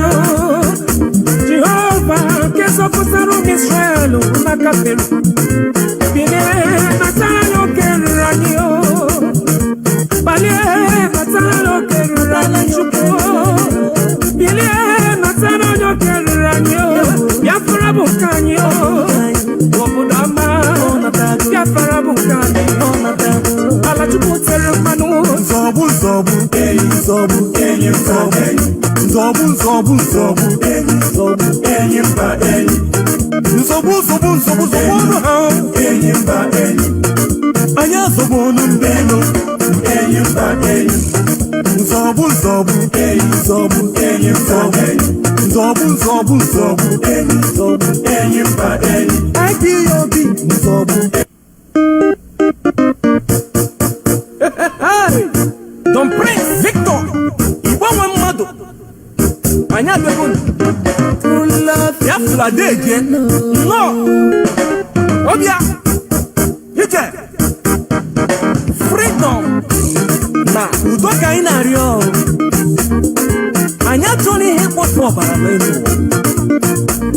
Jehovah keso kusaru Israelu nakaperu bine natara yokeru ranyo bale natara yokeru ranyo bile natara yokeru ranyo Biafra bukanyo wobudama Biafra bukanyo ala chukutere manu zobu anya zobu nundeno Don Prince Victor Iwawa Mado Anya Bekun Biafra Deje No Obia Yite Freedom Na Udoka Inario Anya Tony Hekwa Fobara Menu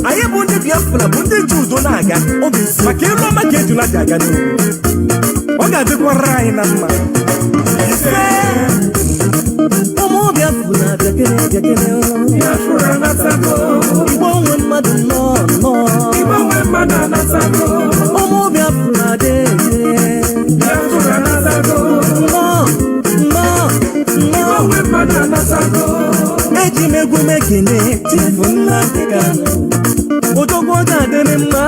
Aye Bunde Biafra Bunde Judo Naga Obis Makelo Makeju Naga Oga Dekwa Rai Nama Omo Biafra Biafra Natako Ibo when madu no Ibo when madu Natako Omo Biafra Biafra Natako No Ibo when madu Natako Eji megu megine Tifuna Dekano Otogo Dade Mma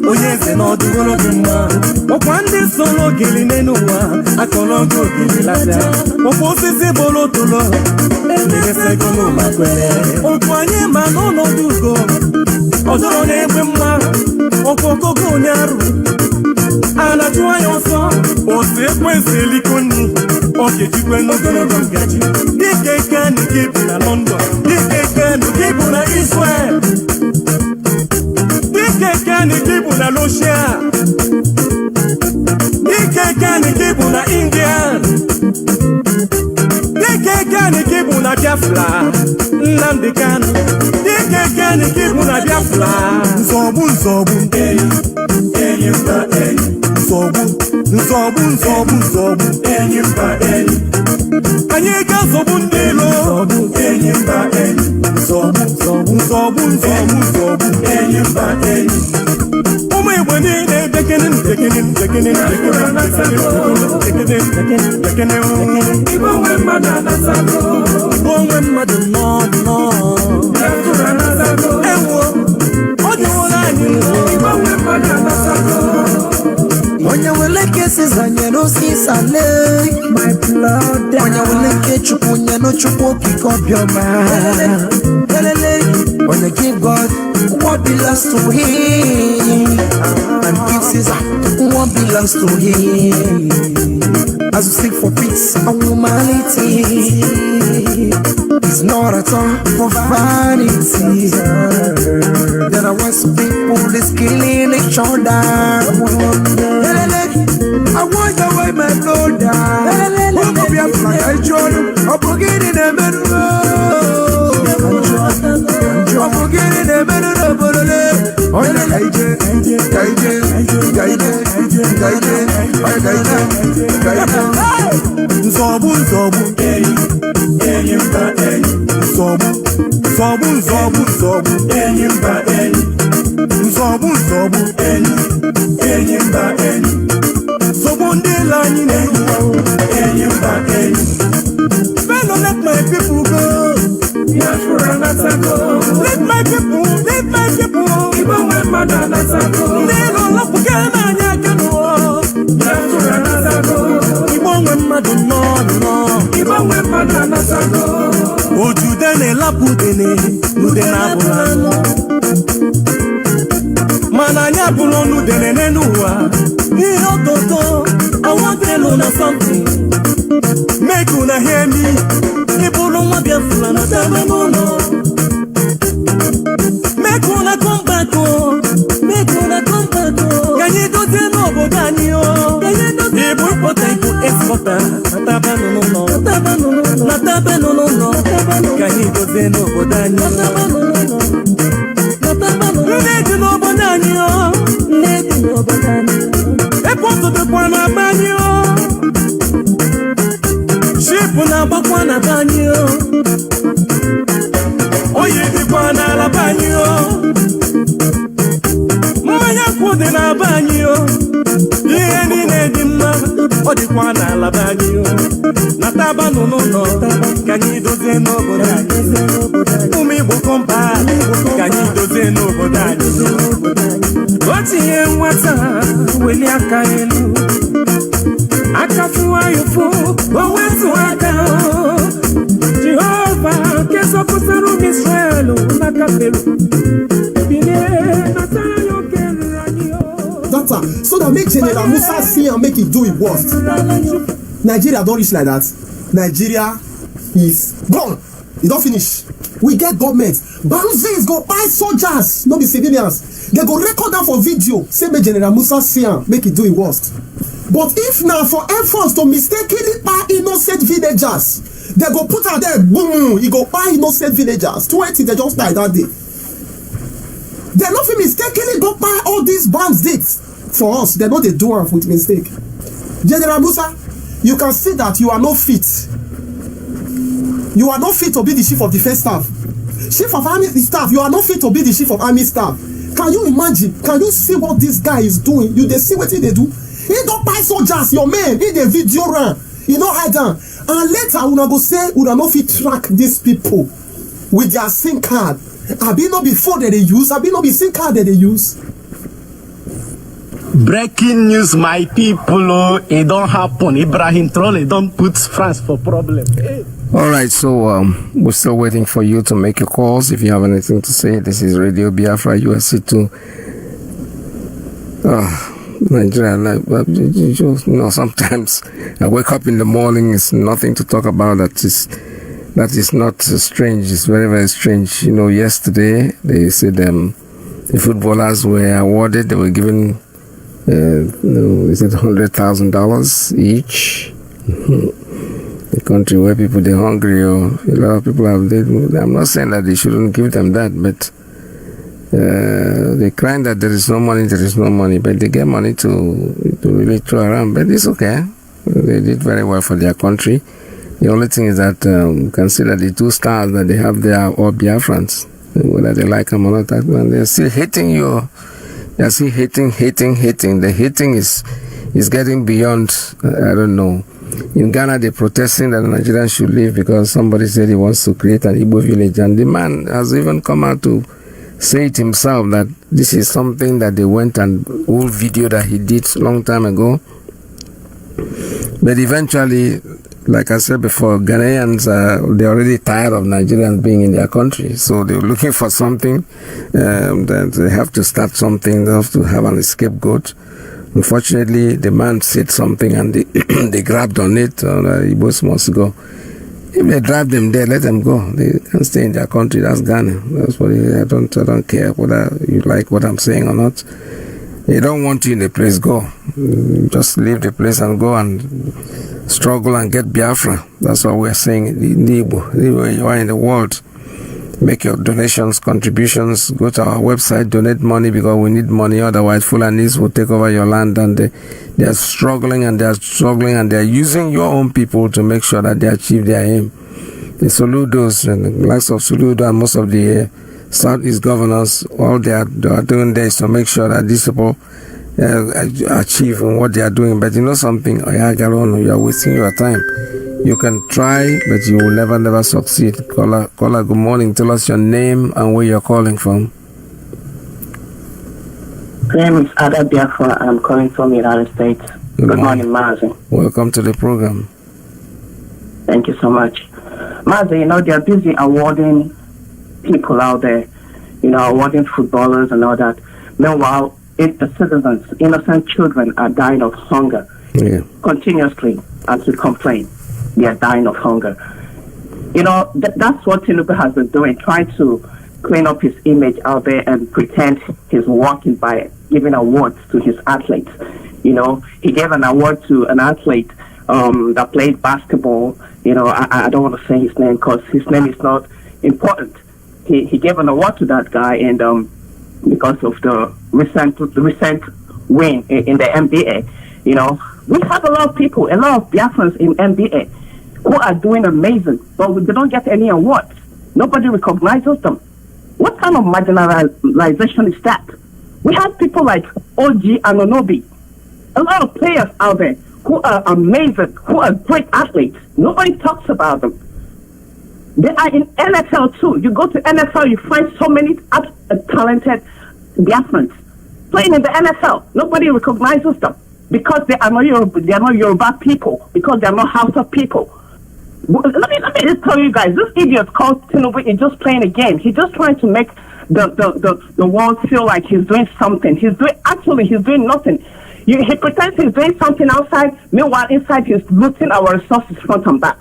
Oyeze no Dugoro Mma Okwande solo gili nenuwa Akologo gili lata Oposisi bolo tolo Ege sekono makwele Okwanye manono dugo Odoro newe ogogo nyaru anajua yoso osekwense likoni okejikwe n'ogologo ngaji dike kani kibu na London dike kani kibu na Israel dike kani kibu na Russia dike kani kibu na India dike kani kibu na Biafra Nnamdi Kanu dike kani kibu na Biafra nzobu enyi mba enyi nzobu enyi mba enyi anyị ga-azọgbu ndị ilo enyi mba enyi nzọgbu enyi mba enyi ụmụ Igbo niile bekene Igbo nwe mmadụ anasago Igbo nwe mmadụ nọ ewo ọ dịwụla anyị Igbo nwe mmadụ anasago onye wele kesi zanyere osisale my blood onye wele ke chukwu nye no chukwu okike obiọma onye give God what belongs to him and give Caesar what belongs to him as we seek for peace and humanity it's not at all for vanity there are ways people is killing each other I wonder why my brother who go be a flag I join I'm forgetting the middle I'm forgetting the middle oh yeah guide nzobu enyi mba enyi nzobu enyi mba enyi nzobu enyi mba enyi nzobu ndị lanyi enyi mba enyi fellow let my people go Diaspora natago let my people Igbo nwe mmadụ anatago ndị ilo lapụga n'anya kanu Diaspora natago Igbo nwe mmadụ nọ Igbo nwe mmadụ anatago ojude na-elapụ n'udene abụla mana anyị abụrụ n'udene n'ụwa ihe ototo I want to know something make una hear me ịbụrụ nwa Biafra na tebe n'ụlọ make una come back ka anyị dozie n'obodo anyị ịbụ ịkpọta ịbụ expọta na tebe n'ụlọ ka anyị dozie n'obodo anyị ndị dị n'obodo anyị ebe ọtụ dịkwa na be anyị ship na-agbakwa na be anyị oyi dịkwa n'ala be anyị mmanya kwụ dị na be anyị ihe niile dị mma ọ dịkwa n'ala be anyị na taba n'ụlọ ka anyị dozie n'obodo anyị ụmụ Igbo kọmpa ka anyị dozie n'obodo anyị o tinye nwata weli aka elu aka fụwa yufu o wetu aka Jehova nke zọpụtara ụmụ Israel n'aka Fero bilie natara ya oke ruru anyị data so that make General Musa see and make it do it worst. Nigeria don't reach like that. Nigeria is gone. E don finish. We get government. Banzis go buy soldiers, no be civilians. They go record that for video. Say make General Musa see and make it do it worst. But if now for Air Force to mistakenly buy innocent villagers, they go put out there, boom, you go buy innocent villagers. 20, they just died that day. They not mistakenly go buy all these bandits for us. They know they do it with mistake. General Musa, you can see that you are not fit. You are not fit to be the chief of defense staff. Chief of army staff, you are not fit to be the chief of army staff. Can you imagine? Can you see what this guy is doing? You they see what they do? He don't buy soldiers, your men, he the video run. You know hide down. And later una go say una no fit track these people with their SIM card. Abi no before that they use, abi no be SIM card that they use. Breaking news, my people. It don't happen. Ibrahim Traoré don't put France for problem. Hey. All right, so we're still waiting for you to make your calls. If you have anything to say, this is Radio Biafra USA 2. Nigeria, sometimes I wake up in the morning, it's nothing to talk about that is not strange. It's very, very strange. Yesterday they said the footballers were awarded, they were given $100,000 each. A country where people they're hungry, or a lot of people I'm not saying that they shouldn't give them that, but they crying that there is no money, but they get money to really throw around. But it's okay. They did very well for their country. The only thing is that consider the 2 stars that they have there are all Biafrans, whether they like them or not. They're still hating you. They're still hating. The hating is getting beyond, I don't know. In Ghana, they're protesting that Nigerians should leave because somebody said he wants to create an Igbo village. And the man has even come out to say it himself that this is something that they went and old video that he did a long time ago. But eventually, like I said before, Ghanaians, they're already tired of Nigerians being in their country. So they're looking for something. That they have to start something. They have to have an scapegoat. Unfortunately, the man said something and they grabbed on it. Igbos must go. If they drive them there, let them go. They can stay in their country. That's Ghana. That's what I don't care whether you like what I'm saying or not. They don't want you in the place, go. Just leave the place and go and struggle and get Biafra. That's what we're saying. Anywhere you are in the world, make your donations, contributions, go to our website, donate money because we need money. Otherwise, Fulanis will take over your land and they are struggling and they're using your own people to make sure that they achieve their aim. The Soludos and the likes of Soludo and most of the Southeast governors, all they are doing there is to make sure that these people achieve what they are doing. But you know something, you are wasting your time. You can try, but you will never succeed. Caller, good morning. Tell us your name and where you're calling from. My name is Ada Biafra. I'm calling from the United States. Good morning, Mazi. Welcome to the program. Thank you so much. Mazi, they're busy awarding people out there, awarding footballers and all that. Meanwhile, the citizens, innocent children are dying of hunger continuously as we complain. They are dying of hunger. That's what Tinubu has been doing, trying to clean up his image out there and pretend he's working by giving awards to his athletes. He gave an award to an athlete that played basketball. I don't want to say his name because his name is not important. He gave an award to that guy, and because of the recent win in the NBA, we have a lot of people, a lot of Biafrans in NBA who are doing amazing, but they don't get any awards. Nobody recognizes them. What kind of marginalization is that? We have people like OG Anunobi, a lot of players out there who are amazing, who are great athletes. Nobody talks about them. They are in NFL too. You go to NFL, you find so many talented Biafrans playing in the NFL. Nobody recognizes them because they are not Yoruba people, because they are not Hausa people. Let me just tell you guys, this idiot called Tinubu is just playing a game. He's just trying to make the world feel like he's doing something. He's doing nothing. He pretends he's doing something outside, meanwhile inside he's looting our resources front and back.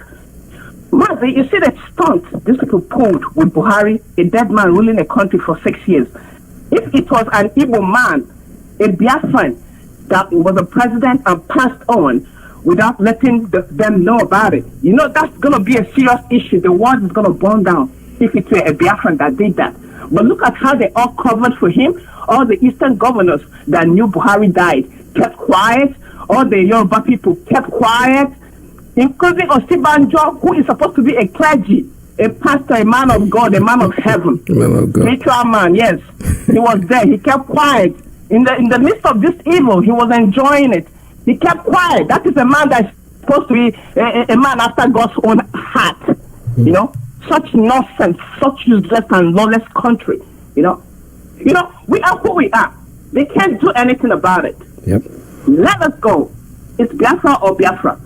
Mazi, you see the stunt these people pulled with Buhari, a dead man ruling a country for 6 years. If it was an Igbo man, a Biafran, that was a president and passed on without letting them know about it, that's going to be a serious issue. The world is going to burn down if it were a Biafran that did that. But look at how they all covered for him. All the Eastern governors that knew Buhari died kept quiet. All the Yoruba people kept quiet, including Osibanjo, who is supposed to be a clergy, a pastor, a man of God, a man of heaven, spiritual man. Yes, he was there. He kept quiet in the midst of this evil. He was enjoying it. He kept quiet. That is a man that's supposed to be a man after God's own heart. Such nonsense, such useless and lawless country. We are who we are. They can't do anything about it. Yep. Let us go. It's Biafra or Biafra.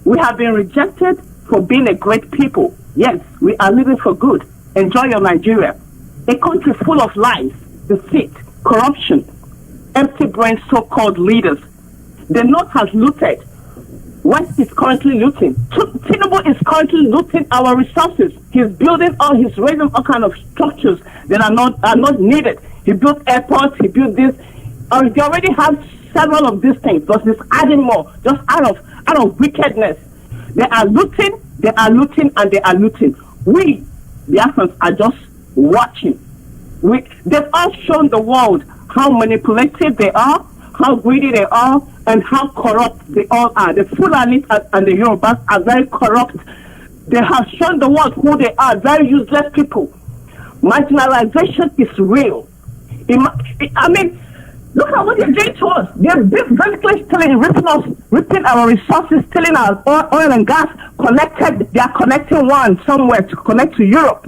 We have been rejected for being a great people. Yes, we are living for good. Enjoy your Nigeria. A country full of lies, deceit, corruption, empty-brain so-called leaders. The North has looted. West is currently looting. Tinubu is currently looting our resources. He's building he's raising all kind of structures that are not needed. He built airports, he built this. They already have several of these things, but he's adding more, just out of wickedness. They are looting, and they are looting. We, Biafrans, are just watching. They've all shown the world how manipulative they are, how greedy they are, and how corrupt they all are. The Fulani and the Yorubas are very corrupt. They have shown the world who they are, very useless people. Marginalization is real. I mean, look at what they're doing to us. They're basically ripping our resources, stealing our oil and gas, they are connecting one somewhere to connect to Europe.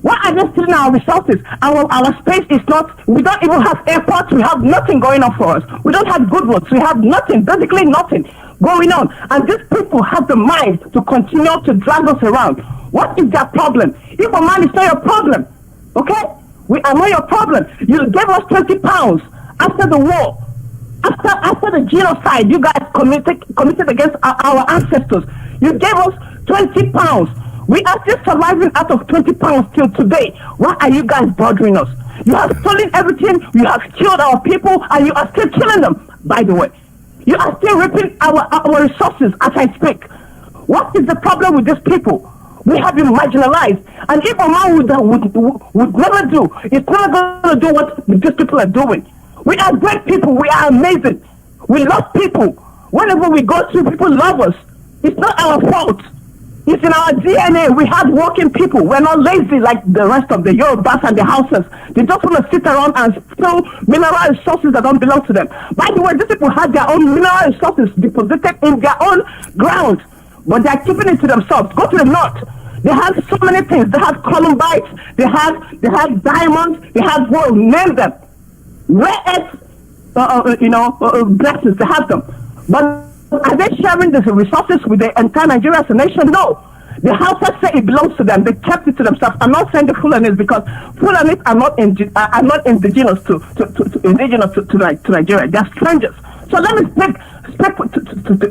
Why are they stealing our resources? Our space is not, we don't even have airports, we have nothing going on for us. We don't have good roads, we have nothing, basically nothing going on. And these people have the mind to continue to drag us around. What is their problem? If a man is not your problem, okay? We are not your problem. You gave us 20 pounds after the war. After the genocide you guys committed against our ancestors. You gave us 20 pounds. We are still surviving out of 20 pounds till today. Why are you guys bothering us? You have stolen everything, you have killed our people, and you are still killing them, by the way. You are still ripping our resources as I speak. What is the problem with these people? We have been marginalized. And if a man would never do, it's never going to do what these people are doing. We are great people, we are amazing. We love people. Whenever we go through, people love us. It's not our fault. It's in our DNA. We have working people. We're not lazy like the rest of the Yorubas and the Hausas. They just want to sit around and steal mineral resources that don't belong to them. By the way, these people have their own mineral resources deposited in their own ground, but they're keeping it to themselves. Go to the north. They have so many things. They have columbites. They have diamonds. They have gold. Name them. Rare earth, blessings. They have them. But are they sharing the resources with the entire Nigeria as a nation? No. The Hausas say it belongs to them. They kept it to themselves. I'm not saying the Fulanis because Fulanis are not indigenous to Nigeria. They are strangers. So let me speak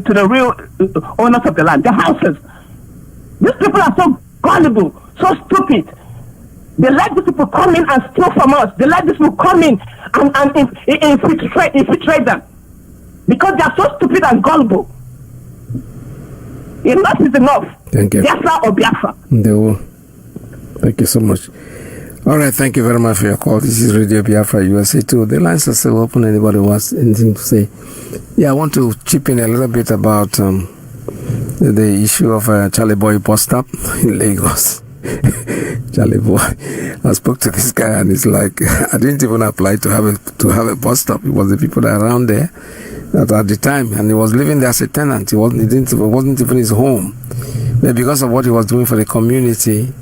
to the real owners of the land, the Hausas. These people are so gullible, so stupid. They let these people come in and steal from us. They let these people come in and infiltrate them. Because they are so stupid and gullible. Enough is enough. Thank you. Biafra or Biafra. They will. Thank you so much. All right, thank you very much for your call. This is Radio Biafra USA too. The lines are still open. Anybody wants anything to say? Yeah, I want to chip in a little bit about the issue of Charlie Boy bus stop in Lagos. Charlie Boy. I spoke to this guy and it's like I didn't even apply to have a bus stop. It was the people that are around there that at the time, and he was living there as a tenant. It wasn't even his home. But because of what he was doing for the community,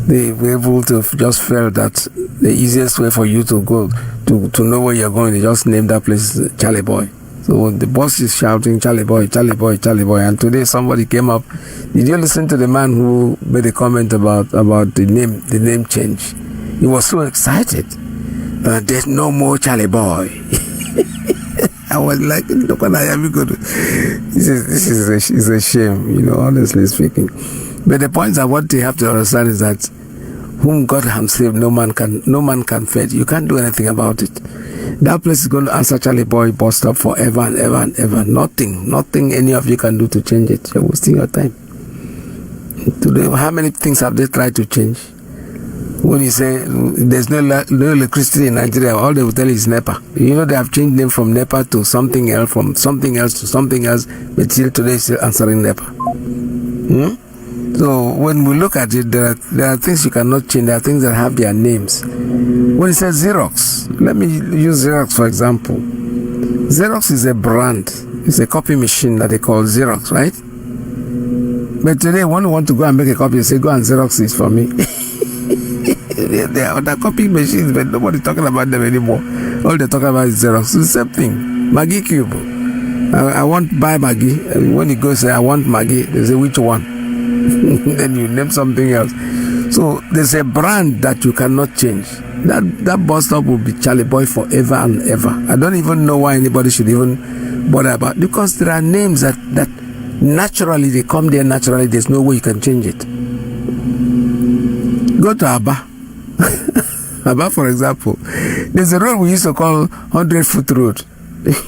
they were able to just felt that the easiest way for you to go to know where you're going, they just named that place Charlie Boy. So the boss is shouting, Charlie Boy, Charlie Boy, Charlie Boy. And today somebody came up. Did you listen to the man who made a comment about the name change? He was so excited. There's no more Charlie Boy. I was like, look what I am going to. This is a shame, honestly speaking. But the point that what they have to understand is that whom God has saved, no man can feed. You can't do anything about it. That place is going to answer Charlie Boy bus stop forever and ever and ever. Nothing any of you can do to change it. You're wasting your time. Today, how many things have they tried to change? When you say there's no electricity in Nigeria, all they will tell you is NEPA. They have changed them from NEPA to something else, from something else to something else, but still today still answering NEPA. So when we look at it, there are things you cannot change. There are things that have their names. When it says Xerox, let me use Xerox for example. Xerox is a brand. It's a copy machine that they call Xerox, right? But today, when you want to go and make a copy, you say, go and Xerox this for me. They are other copy machines, but nobody's talking about them anymore. All they're talking about is Xerox. It's the same thing. Maggi Cube. I want to buy Maggi. And when you go say, I want Maggi, they say, which one? Then you name something else. So there's a brand that you cannot change. That bus stop will be Charlie Boy forever and ever. I don't even know why anybody should even bother about it, because there are names that naturally they come there naturally. There's no way you can change it. Go to Aba. Aba, for example, there's a road we used to call 100-foot road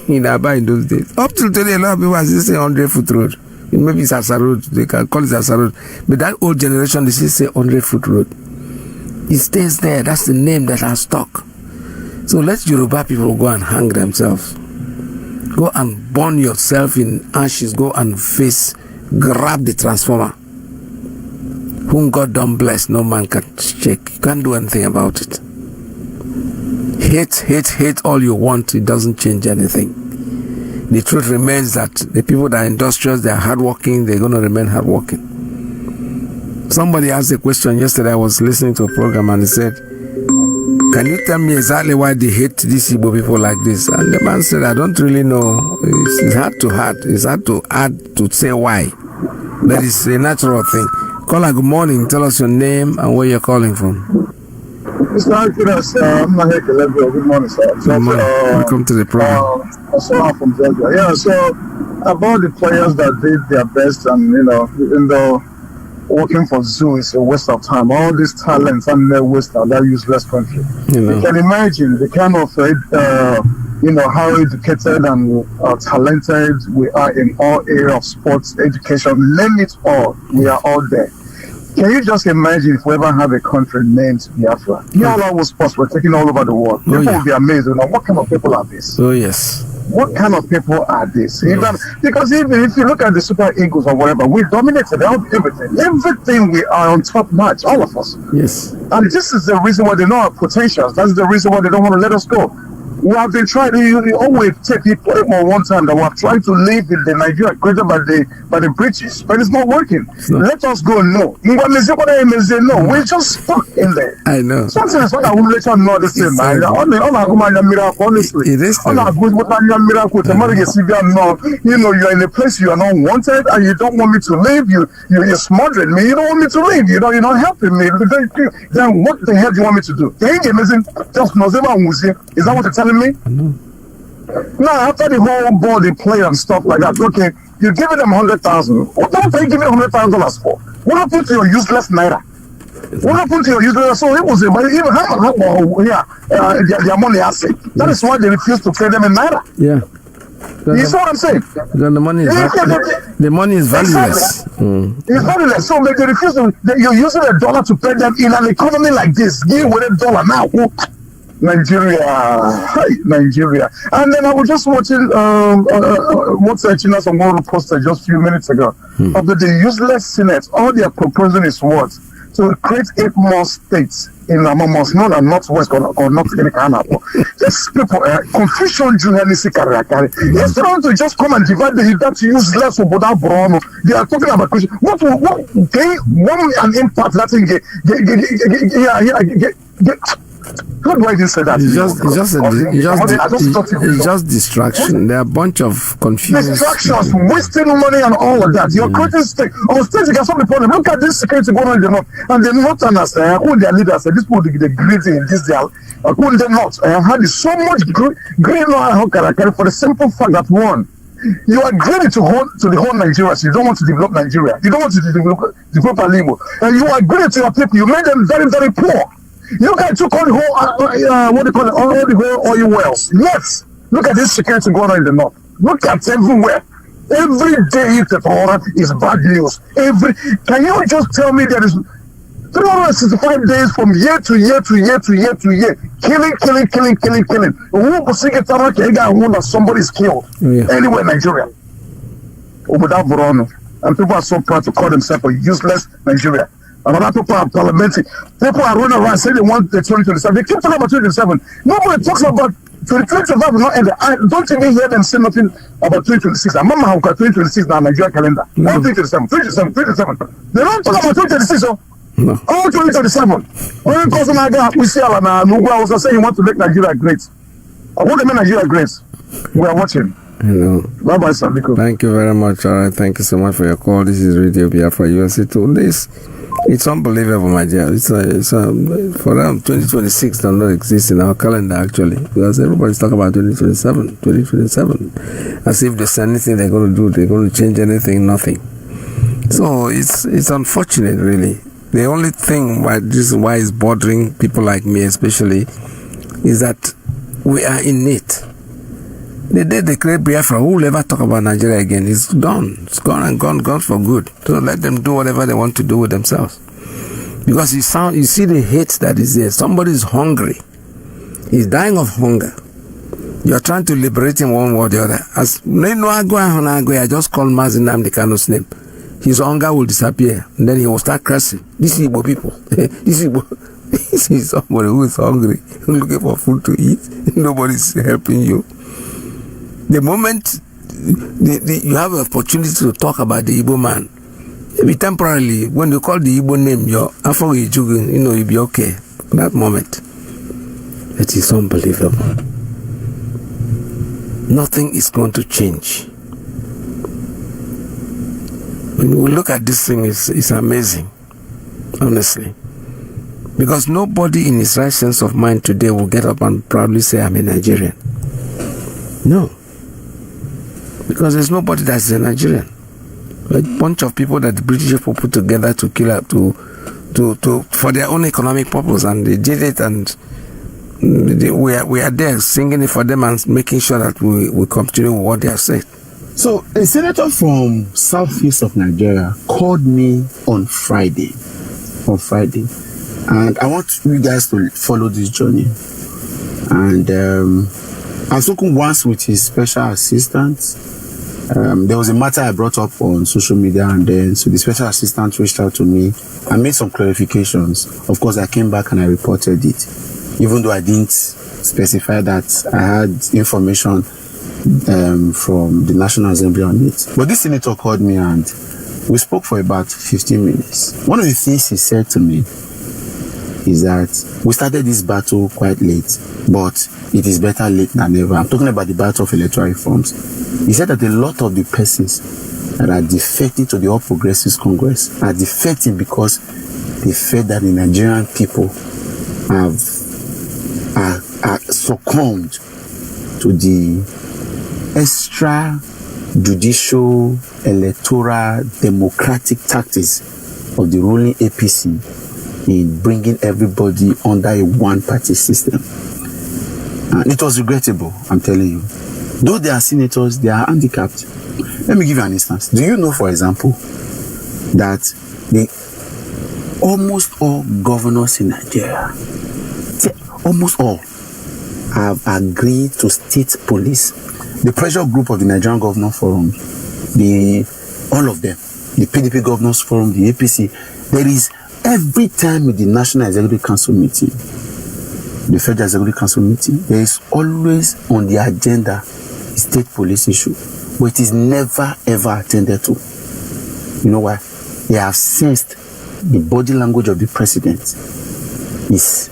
in Aba in those days. Up till today, a lot of people are still saying 100-foot road. Maybe it's Asa Road, they can call it Asa Road. But that old generation, they still say 100-foot road. It stays there. That's the name that has stuck. So let Yoruba people go and hang themselves. Go and burn yourself in ashes. Go and grab the transformer. Whom God don't bless, no man can shake. You can't do anything about it. Hate all you want. It doesn't change anything. The truth remains that the people that are industrious, they are hardworking, they're going to remain hardworking. Somebody asked a question yesterday. I was listening to a program and he said, can you tell me exactly why they hate these Igbo people like this? And the man said, I don't really know. It's hard to add to say why. That is a natural thing. Caller, good morning. Tell us your name and where you're calling from. Mr. Iyke Peters, I'm not here to let you. Good morning, sir. Good morning. Welcome to the program. I'm from Georgia. Yeah, so about the players that did their best, and even though working for zoo is a waste of time, all these talents and their waste of that useless country. You can imagine the kind of how educated and talented we are in all areas of sports, education, name it all. We are all there. Can you just imagine if we ever have a country named Biafra? All our sports were taken all over the world. People will be amazed. What kind of people are this? Oh, yes. What kind of people are this? Because even if you look at the Super Eagles or whatever, we dominated everything. Everything we are on top notch, all of us. Yes. And this is the reason why they know our potentials. That's the reason why they don't want to let us go. We have been trying to always take people one time that we have tried to live in the Nigeria created by the British, but it's not working. Let us go, no. No, we're just stuck in there. I know. Sometimes when I will let you know this thing, man. Honestly. It is true. You're in a place you are not wanted and you don't want me to leave. You're smothering me. You don't want me to leave. You're not helping me. Then what the hell do you want me to do? Is that what you're telling me? Now, after the whole body play and stuff like that, okay, you're giving them 100,000. What are you giving $100,000 for? What happened to your useless naira? What happened to your useless? So it was their money asset. That is why they refuse to pay them in naira. Yeah. You see what I'm saying? The money is valueless. It's valueless. So they refuse to. You're using $1 to pay them in an economy like this. Give with $1 now. Nigeria. And then I was just watching some more posted just a few minutes ago of the useless Senate. All they are proposing is what? To create 8 more states in Amamos, not a Northwest or not in Canada. These people, confusion journalistic. Instead of to just come and divide that useless without Bruno, they are talking about Christian. What an impact that thing get. How do I even say that? It's just distraction. There are a bunch of confusion. Distractions, wasting money and all of that. You're creating state. On state, you can solve the problem. Look at this security going on in the north. And the northerners, who their leaders, this people, they're greedy in this, who they not, had so much green for the simple fact that one, you are greedy to the whole Nigeria. So you don't want to develop Nigeria. You don't want to develop Alimo. And you are greedy to your people. You made them very, very poor. You guys took all the whole, all the whole oil wells. Yes. Look at this security going on in the north. Look at everywhere. Every day is bad news. Can you just tell me there is 365 days from year to year to year to year to year? Killing. Somebody is killed anywhere in Nigeria. Without Bruno. And people are so proud to call themselves a useless Nigeria. Another people are parliamentary. People are running around saying they want the 2027. They keep talking about 2027. Nobody talks about 2025 will not end. I don't even hear them say nothing about 2026. I remember how 2026 now Nigeria calendar. Not 2027. They don't talk about 2026. No. Oh, 2027. Only person I got, we see Nugwa also saying you want to make Nigeria great. I want to make Nigeria great. We are watching. Hello. Bye-bye, Sabiko. Thank you very much. All right. Thank you so much for your call. This is Radio Biafra USA. Today's It's unbelievable, my dear. For them, 2026 does not exist in our calendar, actually, because everybody's talking about 2027. As if there's anything they're going to do, they're going to change anything, nothing. So it's unfortunate, really. The only thing why it's bothering people like me, especially, is that we are in it. The day they create Biafra, who will ever talk about Nigeria again? It's done. It's gone and gone for good. So let them do whatever they want to do with themselves. Because you see the hate that is there. Somebody is hungry. He's dying of hunger. You're trying to liberate him one way or the other. As I just call Mazi Iyke's name. His hunger will disappear. And then he will start cursing. These Igbo people. This is somebody who is hungry, looking for food to eat. Nobody's helping you. The moment you have an opportunity to talk about the Igbo man, maybe temporarily, when you call the Igbo name, you'll be okay for that moment. It is unbelievable. Nothing is going to change. When we look at this thing, it's amazing, honestly. Because nobody in his right sense of mind today will get up and proudly say, I'm a Nigerian. No. Because there's nobody that's a Nigerian. A bunch of people that the British people put together to kill up for their own economic purpose, and they did it, and we are there singing it for them and making sure that we continue with what they have said. So a senator from southeast of Nigeria called me on Friday, and I want you guys to follow this journey. And I've spoken once with his special assistant. There was a matter I brought up on social media, and then so the special assistant reached out to me. I made some clarifications. Of course, I came back and I reported it, even though I didn't specify that I had information from the National Assembly on it. But this senator called me and we spoke for about 15 minutes. One of the things he said to me is that we started this battle quite late, but it is better late than never. I'm talking about the battle of electoral reforms. He said that a lot of the persons that are defecting to the All Progressives Congress are defecting because they felt that the Nigerian people are succumbed to the extrajudicial, electoral, democratic tactics of the ruling APC in bringing everybody under a one-party system. And it was regrettable, I'm telling you. Though they are senators, they are handicapped. Let me give you an instance. Do you know, for example, that almost all governors in Nigeria, almost all, have agreed to state police. The pressure group of the Nigerian Governor Forum, all of them, the PDP Governors Forum, the APC, there is every time with the National Executive Council meeting, the Federal Executive Council meeting, there is always on the agenda a state police issue, but it is never ever attended to. You know why? They have sensed the body language of the president is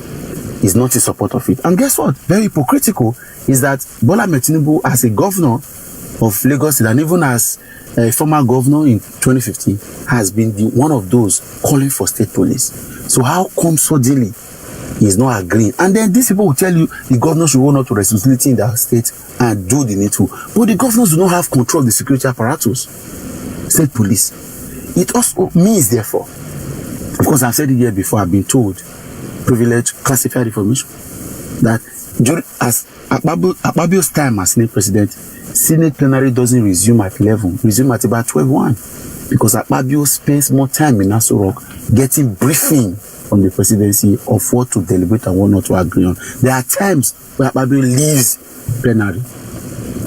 not in support of it. And guess what? Very hypocritical is that Bola Ahmed Tinubu, as a governor of Lagos and even as a former governor in 2015, has been one of those calling for state police. So how come suddenly he is not agreeing? And then these people will tell you the governors should own up to responsibility in their state and do the needful. But the governors do not have control of the security apparatus. State police. It also means, therefore, of course, I've said it here before, I've been told, privileged, classified information, that as Akpabio's time as Senate President, Senate plenary doesn't resume at 11, resume at about 12:01, because Akpabio spends more time in Aso Rock getting briefing from the presidency of what to deliberate and what not to agree on. There are times where Akpabio leaves plenary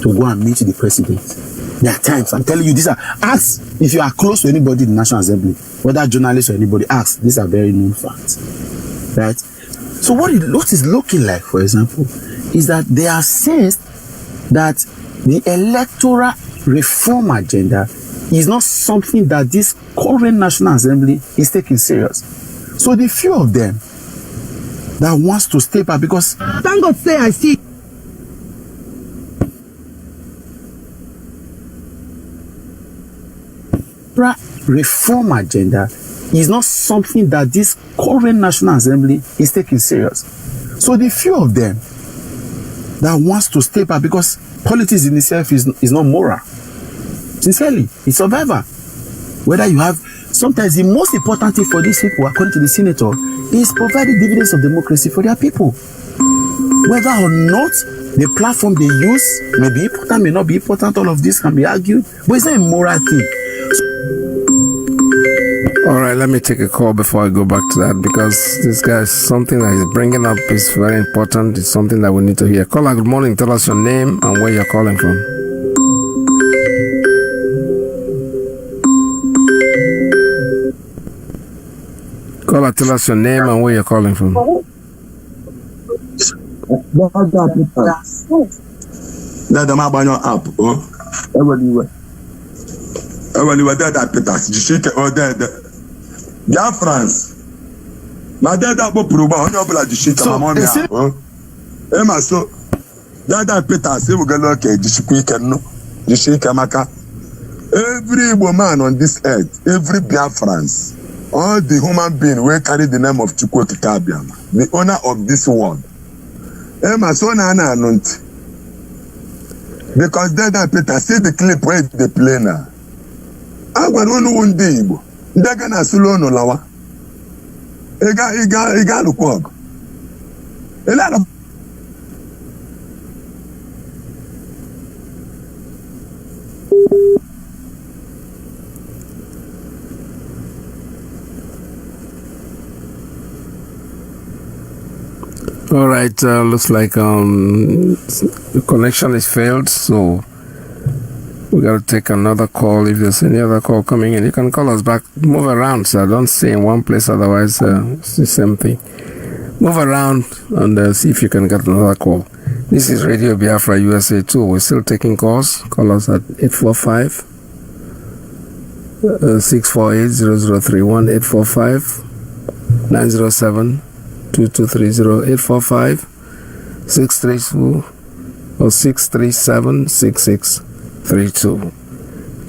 to go and meet the president. There are times, I'm telling you, ask if you are close to anybody in the National Assembly, whether journalists or anybody, ask. These are very known facts, right? So what is looking like, for example, is that they have sensed that the electoral reform agenda is not something that this current National Assembly is taking serious. So the few of them that wants to step up, because thank God say I see reform agenda is not something that this current National Assembly is taking serious. So the few of them that wants to step up, because politics in itself is not moral. Sincerely, it's survival. Whether you have, sometimes the most important thing for these people, according to the senator, is providing dividends of democracy for their people. Whether or not the platform they use may be important, may not be important, all of this can be argued, but it's not a moral thing. All right, let me take a call before I go back to that, because this guy is something that he's bringing up is very important. It's something that we need to hear. Caller, good morning. Tell us your name and where you're calling from. Caller, tell us your name and where you're calling from. Let them have your app. Everybody that Peters, you shake it all dead. Biafrans. My dad that proba on your blood, you shake my mommy. Emma, so that Peters, they will go look at this quick and no, you shake a maca. Every woman on this earth, every Biafrans, all the human being will carry the name of Chukwu Kabiama, the owner of this world. Emma, so Nana, because that Peter, see the clip where they play now. I want one day, they're gonna solo no lawa. Ega look work. A lot of all right, looks like the connection is failed, so we got to take another call. If there's any other call coming in, you can call us back. Move around, so don't stay in one place, otherwise it's the same thing. Move around and see if you can get another call. This is Radio Biafra USA 2. We're still taking calls. Call us at 845-648-0031, 845-907-2230, 845-632 or 637-6632.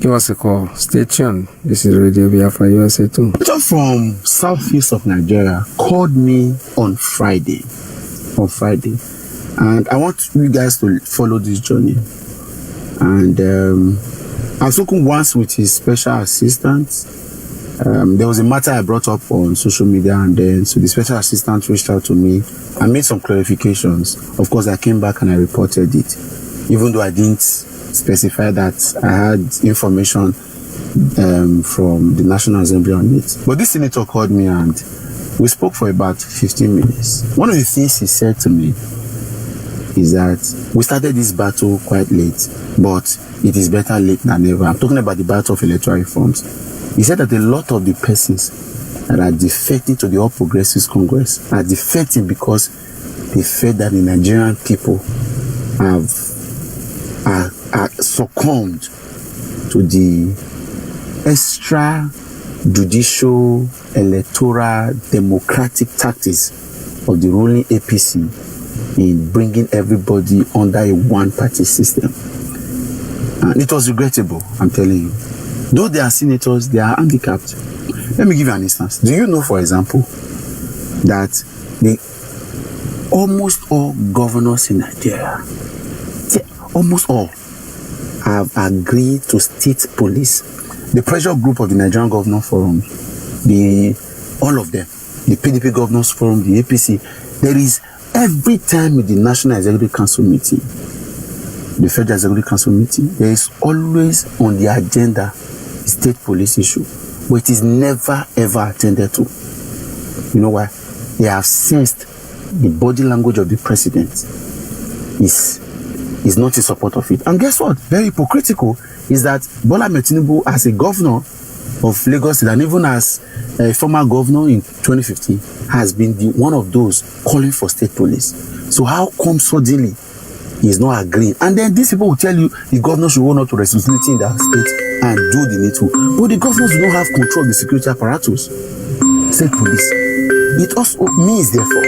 Give us a call. Stay tuned. This is Radio Biafra USA 2. Just from southeast of Nigeria called me on Friday. And I want you guys to follow this journey. And I've spoken once with his special assistant. There was a matter I brought up on social media, and then so the special assistant reached out to me. I made some clarifications. Of course, I came back and I reported it, even though I didn't specify that I had information from the National Assembly on it. But this senator called me and we spoke for about 15 minutes. One of the things he said to me is that we started this battle quite late, but it is better late than never. I'm talking about the battle of electoral reforms. He said that a lot of the persons that are defecting to the All Progressives Congress are defecting because they felt that the Nigerian people are succumbed to the extrajudicial, electoral, democratic tactics of the ruling APC in bringing everybody under a one-party system. And it was regrettable, I'm telling you. Though they are senators, they are handicapped. Let me give you an instance. Do you know, for example, that almost all governors in Nigeria, almost all, have agreed to state police. The pressure group of the Nigerian Governor Forum, all of them, the PDP Governors Forum, the APC, there is every time in the National Executive Council meeting, the Federal Executive Council meeting, there is always on the agenda state police issue, but it is never ever attended to. You know why? They have sensed the body language of the president is not in support of it. And guess what? Very hypocritical is that Bola Ahmed Tinubu, as a governor of Lagos and even as a former governor in 2015, has been one of those calling for state police. So how come suddenly he is not agreeing? And then these people will tell you the governor should own up to responsibility in their state and do the needful. But the governors do not have control of the security apparatus. State police. It also means, therefore,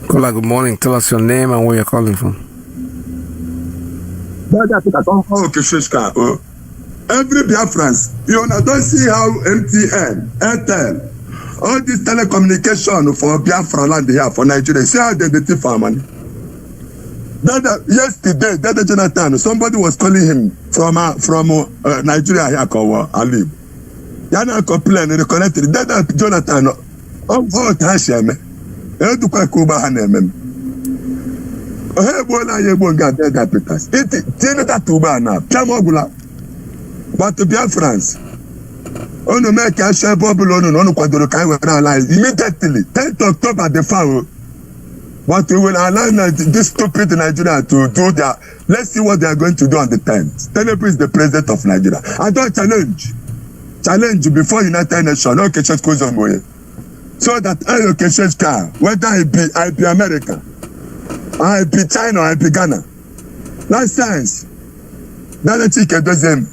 Caller, good morning. Tell us your name and where you're calling from. Every Biafrans, you don't see how MTN, Airtel, all this telecommunication for Biafra land here for Nigeria, see how they thief our money. Yesterday, Jonathan, somebody was calling him from Nigeria here called Alib. Yana complain and reconnected. That Jonathan, Tashame, Eduka Kuba Hanem. Ohebola Yebonga Deda Peters. It's Tuba now, Chamogula. But the Biafrans, on the make a share Babylon on Quadrokai were allies immediately, 10th October, the foul. But we will allow this stupid Nigeria to do their. Let's see what they are going to do on the 10th. Tinubu is the president of Nigeria. I don't challenge before United Nations. Okay, just goes on way. So that I can change car, whether I be America, I be China, I be Ghana. Last science. That chicken does them.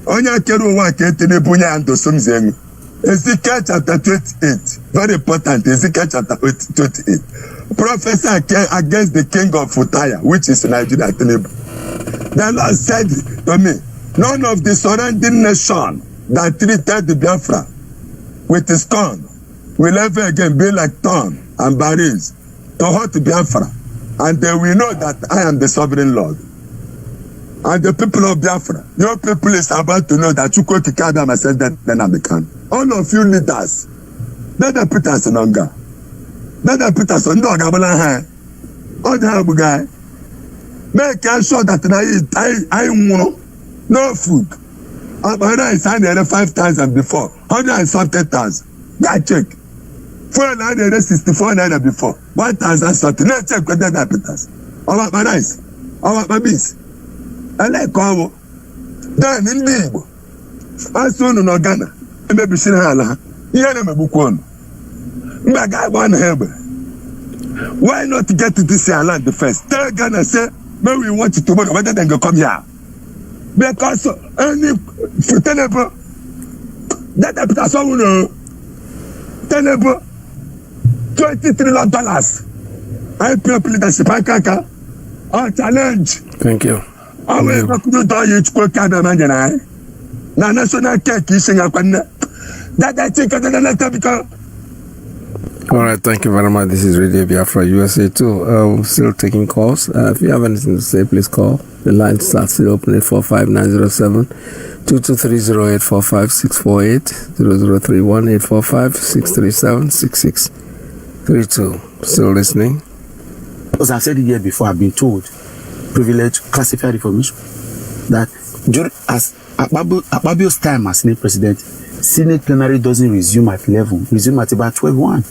Onya kero wa ke Tinubu nya ando somzeng. Ezekiel chapter 28. Very important. Ezekiel chapter 28. Prophesy against the king of Futaya, which is Nigeria. The Lord said to me, none of the surrounding nation that treated the Biafra with scorn will ever again be like thorn and barrels to hurt Biafra, and they will know that I am the sovereign Lord. And the people of Biafra, your people is about to know that you could kick them and send them then I become. All of you leaders, let them put us in hunger. Let them put us on dog. All the guy. Make sure that I want no food. I signed the 5,000 before. 140,000. That check. 464 before. 1,000 something. Let's check with that Peters. Our my rice. Our my beans. I like Congo. Then in Bibo. I soon no Ghana. Maybe she hala. Here me bukon. Mbaga one help. Why not get to this land first? Tell Ghana say, maybe we want it tomorrow, whether they go come here. Because any tenable that Peters no tenable $23 billion. I pay leadership. I can't challenge. Thank you. I will not do it. Quote Canada. Na national cake is in a corner. That I think because. All right, thank you very much. This is Radio Biafra USA too. Still taking calls. If you have anything to say, please call. The line starts still open at 45907 22308 45648 0031 845 637 6632. Still listening. As I've said it here before, I've been told, privileged, classified information, that as Akpabio's time as Senate President, Senate plenary doesn't resume at 11, resume at about 12:01,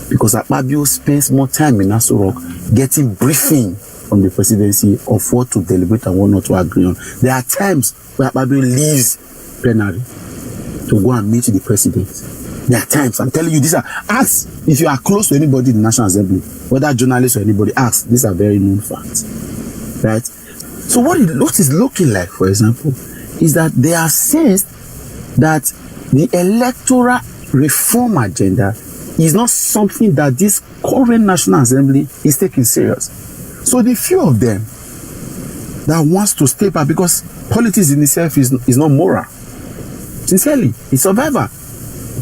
because Akpabio spends more time in Aso Rock getting briefing from the presidency of what to deliberate and what not to agree on. There are times where Akpabio leaves plenary to go and meet the president. There are times, I'm telling you, these are, ask if you are close to anybody in the National Assembly, whether journalists or anybody, ask. These are very known facts, right? So what is looking like, for example, is that they have sensed that the electoral reform agenda is not something that this current National Assembly is taking serious. So the few of them that wants to step up, because politics in itself is not moral. Sincerely, it's survival.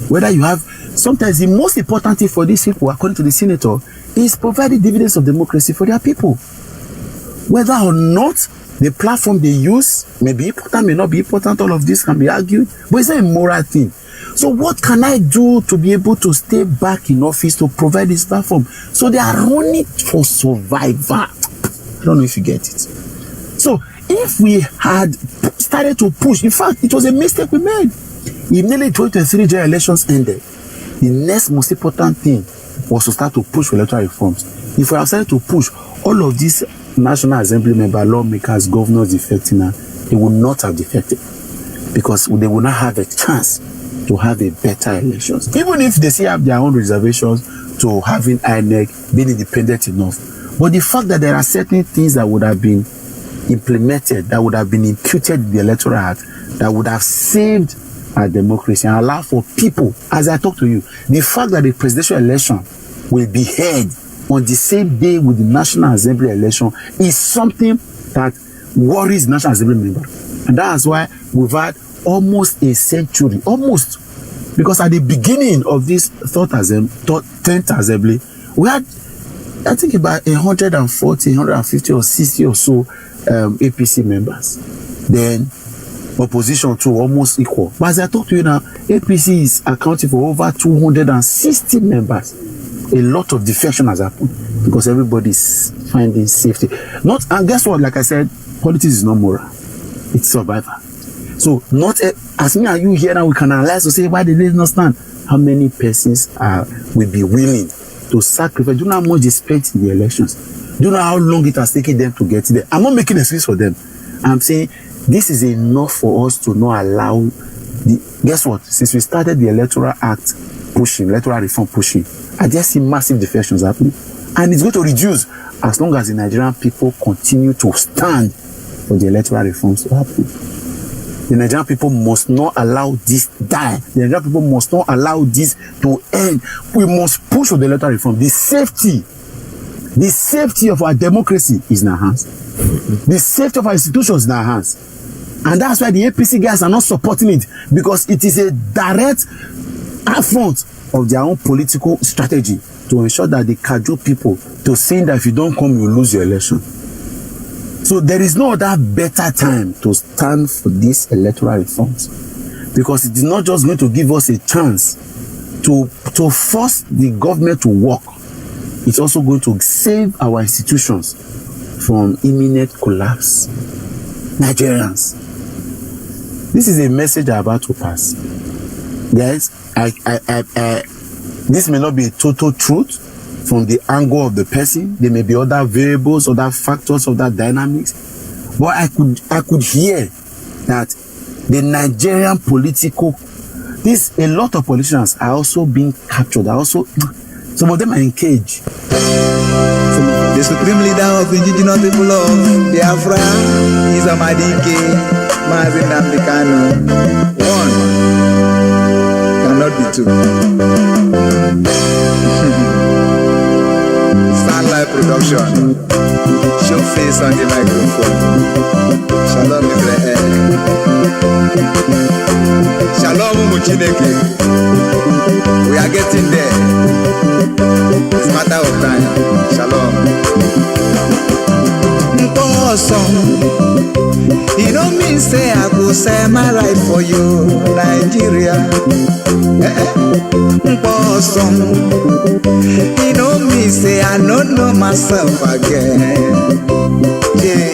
Whether you have, sometimes the most important thing for these people, according to the senator, is providing dividends of democracy for their people. Whether or not the platform they use may be important, may not be important, all of this can be argued, but it's not a moral thing. So what can I do to be able to stay back in office to provide this platform? So they are running for survival. I don't know if you get it. So if we had started to push, in fact, it was a mistake we made. If nearly 2023 general elections ended, the next most important thing was to start to push for electoral reforms. If we have started to push, all of these National Assembly members, lawmakers, governors defecting now, they would not have defected, because they would not have a chance to have a better elections. Even if they still have their own reservations to having INEC being independent enough. But the fact that there are certain things that would have been implemented, that would have been imputed in the Electoral Act, that would have saved our democracy and allow for people, as I talk to you, the fact that the presidential election will be held on the same day with the National Assembly election is something that worries National Assembly member. And that's why we've had almost a century, almost. Because at the beginning of this 10th Assembly, we had, I think, about 140, 150 or 60 or so APC members. Then opposition to almost equal. But as I talk to you now, APC is accounting for over 260 members. A lot of defection has happened because everybody is finding safety. And guess what? Like I said, politics is not moral. It's survival. So not as many as you here now, we can analyze to say why they did not stand. How many persons will be willing to sacrifice? Do you know how much they spent in the elections? Do you know how long it has taken them to get there? I'm not making excuse for them. I'm saying this is enough for us to not allow guess what? Since we started the Electoral Act pushing, electoral reform pushing, I just see massive defections happening. And it's going to reduce as long as the Nigerian people continue to stand for the electoral reforms to happen. The Nigerian people must not allow this die. The Nigerian people must not allow this to end. We must push for the electoral reform. The safety of our democracy is in our hands. The safety of our institutions is in our hands. And that's why the APC guys are not supporting it, because it is a direct affront of their own political strategy to ensure that they cajole people to saying that if you don't come, you lose your election. So there is no other better time to stand for these electoral reforms, because it is not just going to give us a chance to force the government to work. It's also going to save our institutions from imminent collapse. Nigerians, this is a message I'm about to pass. Guys, this may not be a total truth from the angle of the person. There may be other variables, other factors, other dynamics. But I could hear that the Nigerian political, a lot of politicians are also being captured. Some of them are engaged. The supreme leader of indigenous people of Biafra is Mazi Iyke Peters. One cannot be two. Starlight production. Show face on the microphone. Shalom Israel. Shalom Muchineke. We are getting there. It's a matter of time. Shalom. Awesome. You don't mean say I go say my right for you, Nigeria. Awesome. You don't mean say I don't know myself again. Yeah.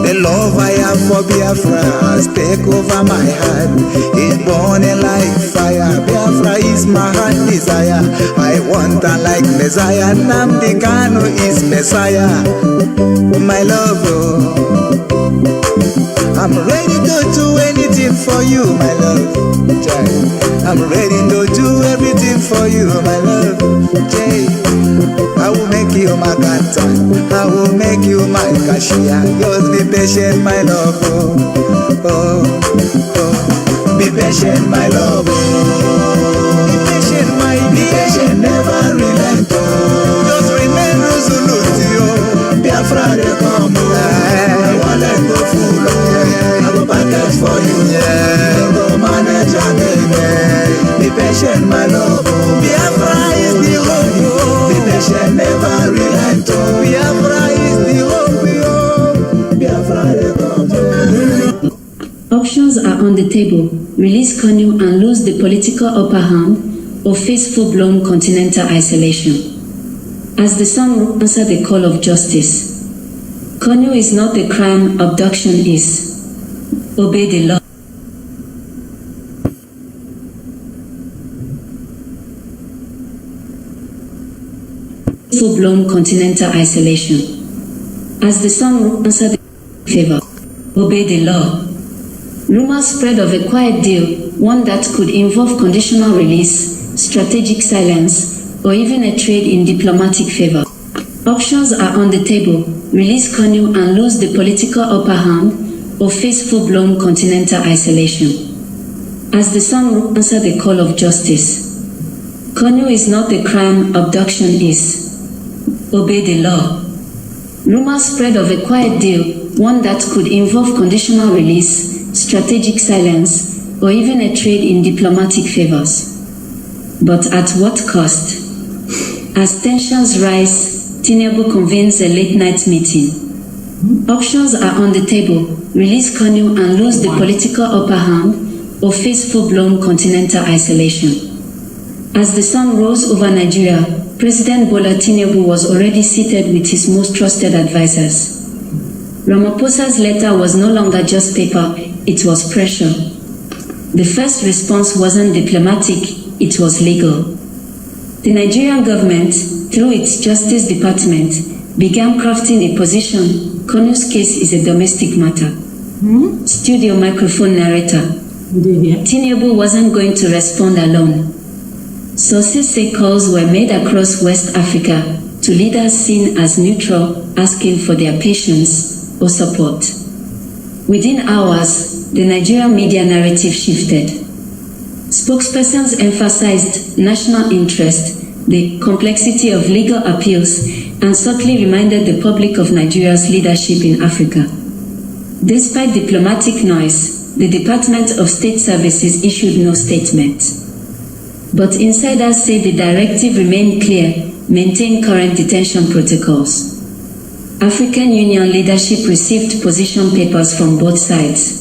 The love I have for Biafra has taken over my heart. It's burning like fire. Biafra is my heart desire. I want her like Messiah. Nnamdi Kanu is Messiah. My love, oh. I'm ready to do anything for you, my love. I'm ready to do everything for you, my love. Jay. I will make you my canton. I will make you my cashier. Just be patient, my love. Oh, oh, oh. Be patient, my love. Oh. Be patient, my dear. Be patient, never relent. Oh. Just remain resolute, yo. Biafra, they come. I won't let go full. I go package for you. Yeah. Go manage again. Be patient, my love. Biafra is the hope. Be patient, never relent. Biafra is the hope. Biafra, they come. Options are on the table: release Kanu and lose the political upper hand, or face full-blown continental isolation. As the sun will answer the call of justice. Kanu is not the crime, abduction is. Obey the law. Full-blown continental isolation. As the sun will answer the favor. Obey the law. Rumors spread of a quiet deal, one that could involve conditional release, strategic silence, or even a trade in diplomatic favor. Options are on the table: release Kanu and lose the political upper hand, or face full-blown continental isolation. As the sun will answer the call of justice. Kanu is not the crime, abduction is. Obey the law. Rumors spread of a quiet deal, one that could involve conditional release, strategic silence, or even a trade in diplomatic favors. But at what cost? As tensions rise, Tinubu convenes a late-night meeting. Options are on the table: release Kanu and lose the political upper hand, or face full-blown continental isolation. As the sun rose over Nigeria, President Bola Tinubu was already seated with his most trusted advisors. Ramaphosa's letter was no longer just paper, it was pressure. The first response wasn't diplomatic, it was legal. The Nigerian government, through its Justice Department, began crafting a position. Kanu's case is a domestic matter. Studio microphone narrator. Tinubu wasn't going to respond alone. Sources say calls were made across West Africa to leaders seen as neutral, asking for their patience or support. Within hours, the Nigerian media narrative shifted. Spokespersons emphasized national interest, the complexity of legal appeals, and subtly reminded the public of Nigeria's leadership in Africa. Despite diplomatic noise, the Department of State Services issued no statement. But insiders say the directive remained clear: maintain current detention protocols. African Union leadership received position papers from both sides.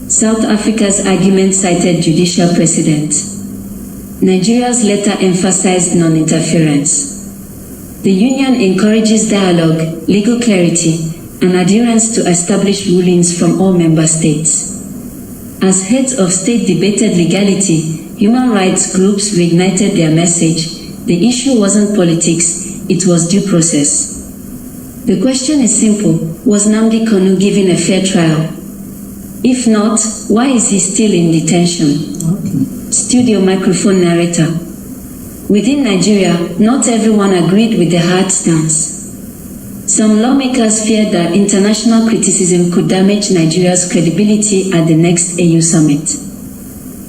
South Africa's argument cited judicial precedent. Nigeria's letter emphasized non-interference. The Union encourages dialogue, legal clarity, and adherence to established rulings from all member states. As heads of state debated legality, human rights groups reignited their message. The issue wasn't politics, it was due process. The question is simple: was Nnamdi Kanu given a fair trial? If not, why is he still in detention? Studio microphone narrator. Within Nigeria, not everyone agreed with the hard stance. Some lawmakers feared that international criticism could damage Nigeria's credibility at the next AU summit.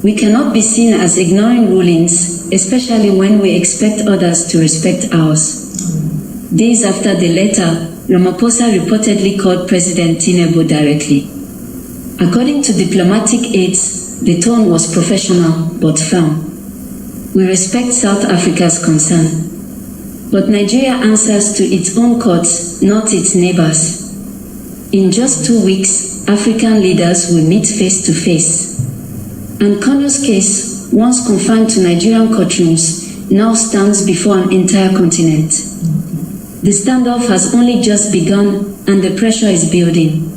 We cannot be seen as ignoring rulings, especially when we expect others to respect ours. Days after the letter, Ramaphosa reportedly called President Tinubu directly. According to diplomatic aides, the tone was professional but firm. We respect South Africa's concern, but Nigeria answers to its own courts, not its neighbors. In just 2 weeks, African leaders will meet face to face. And Kanu's case, once confined to Nigerian courtrooms, now stands before an entire continent. The standoff has only just begun, and the pressure is building.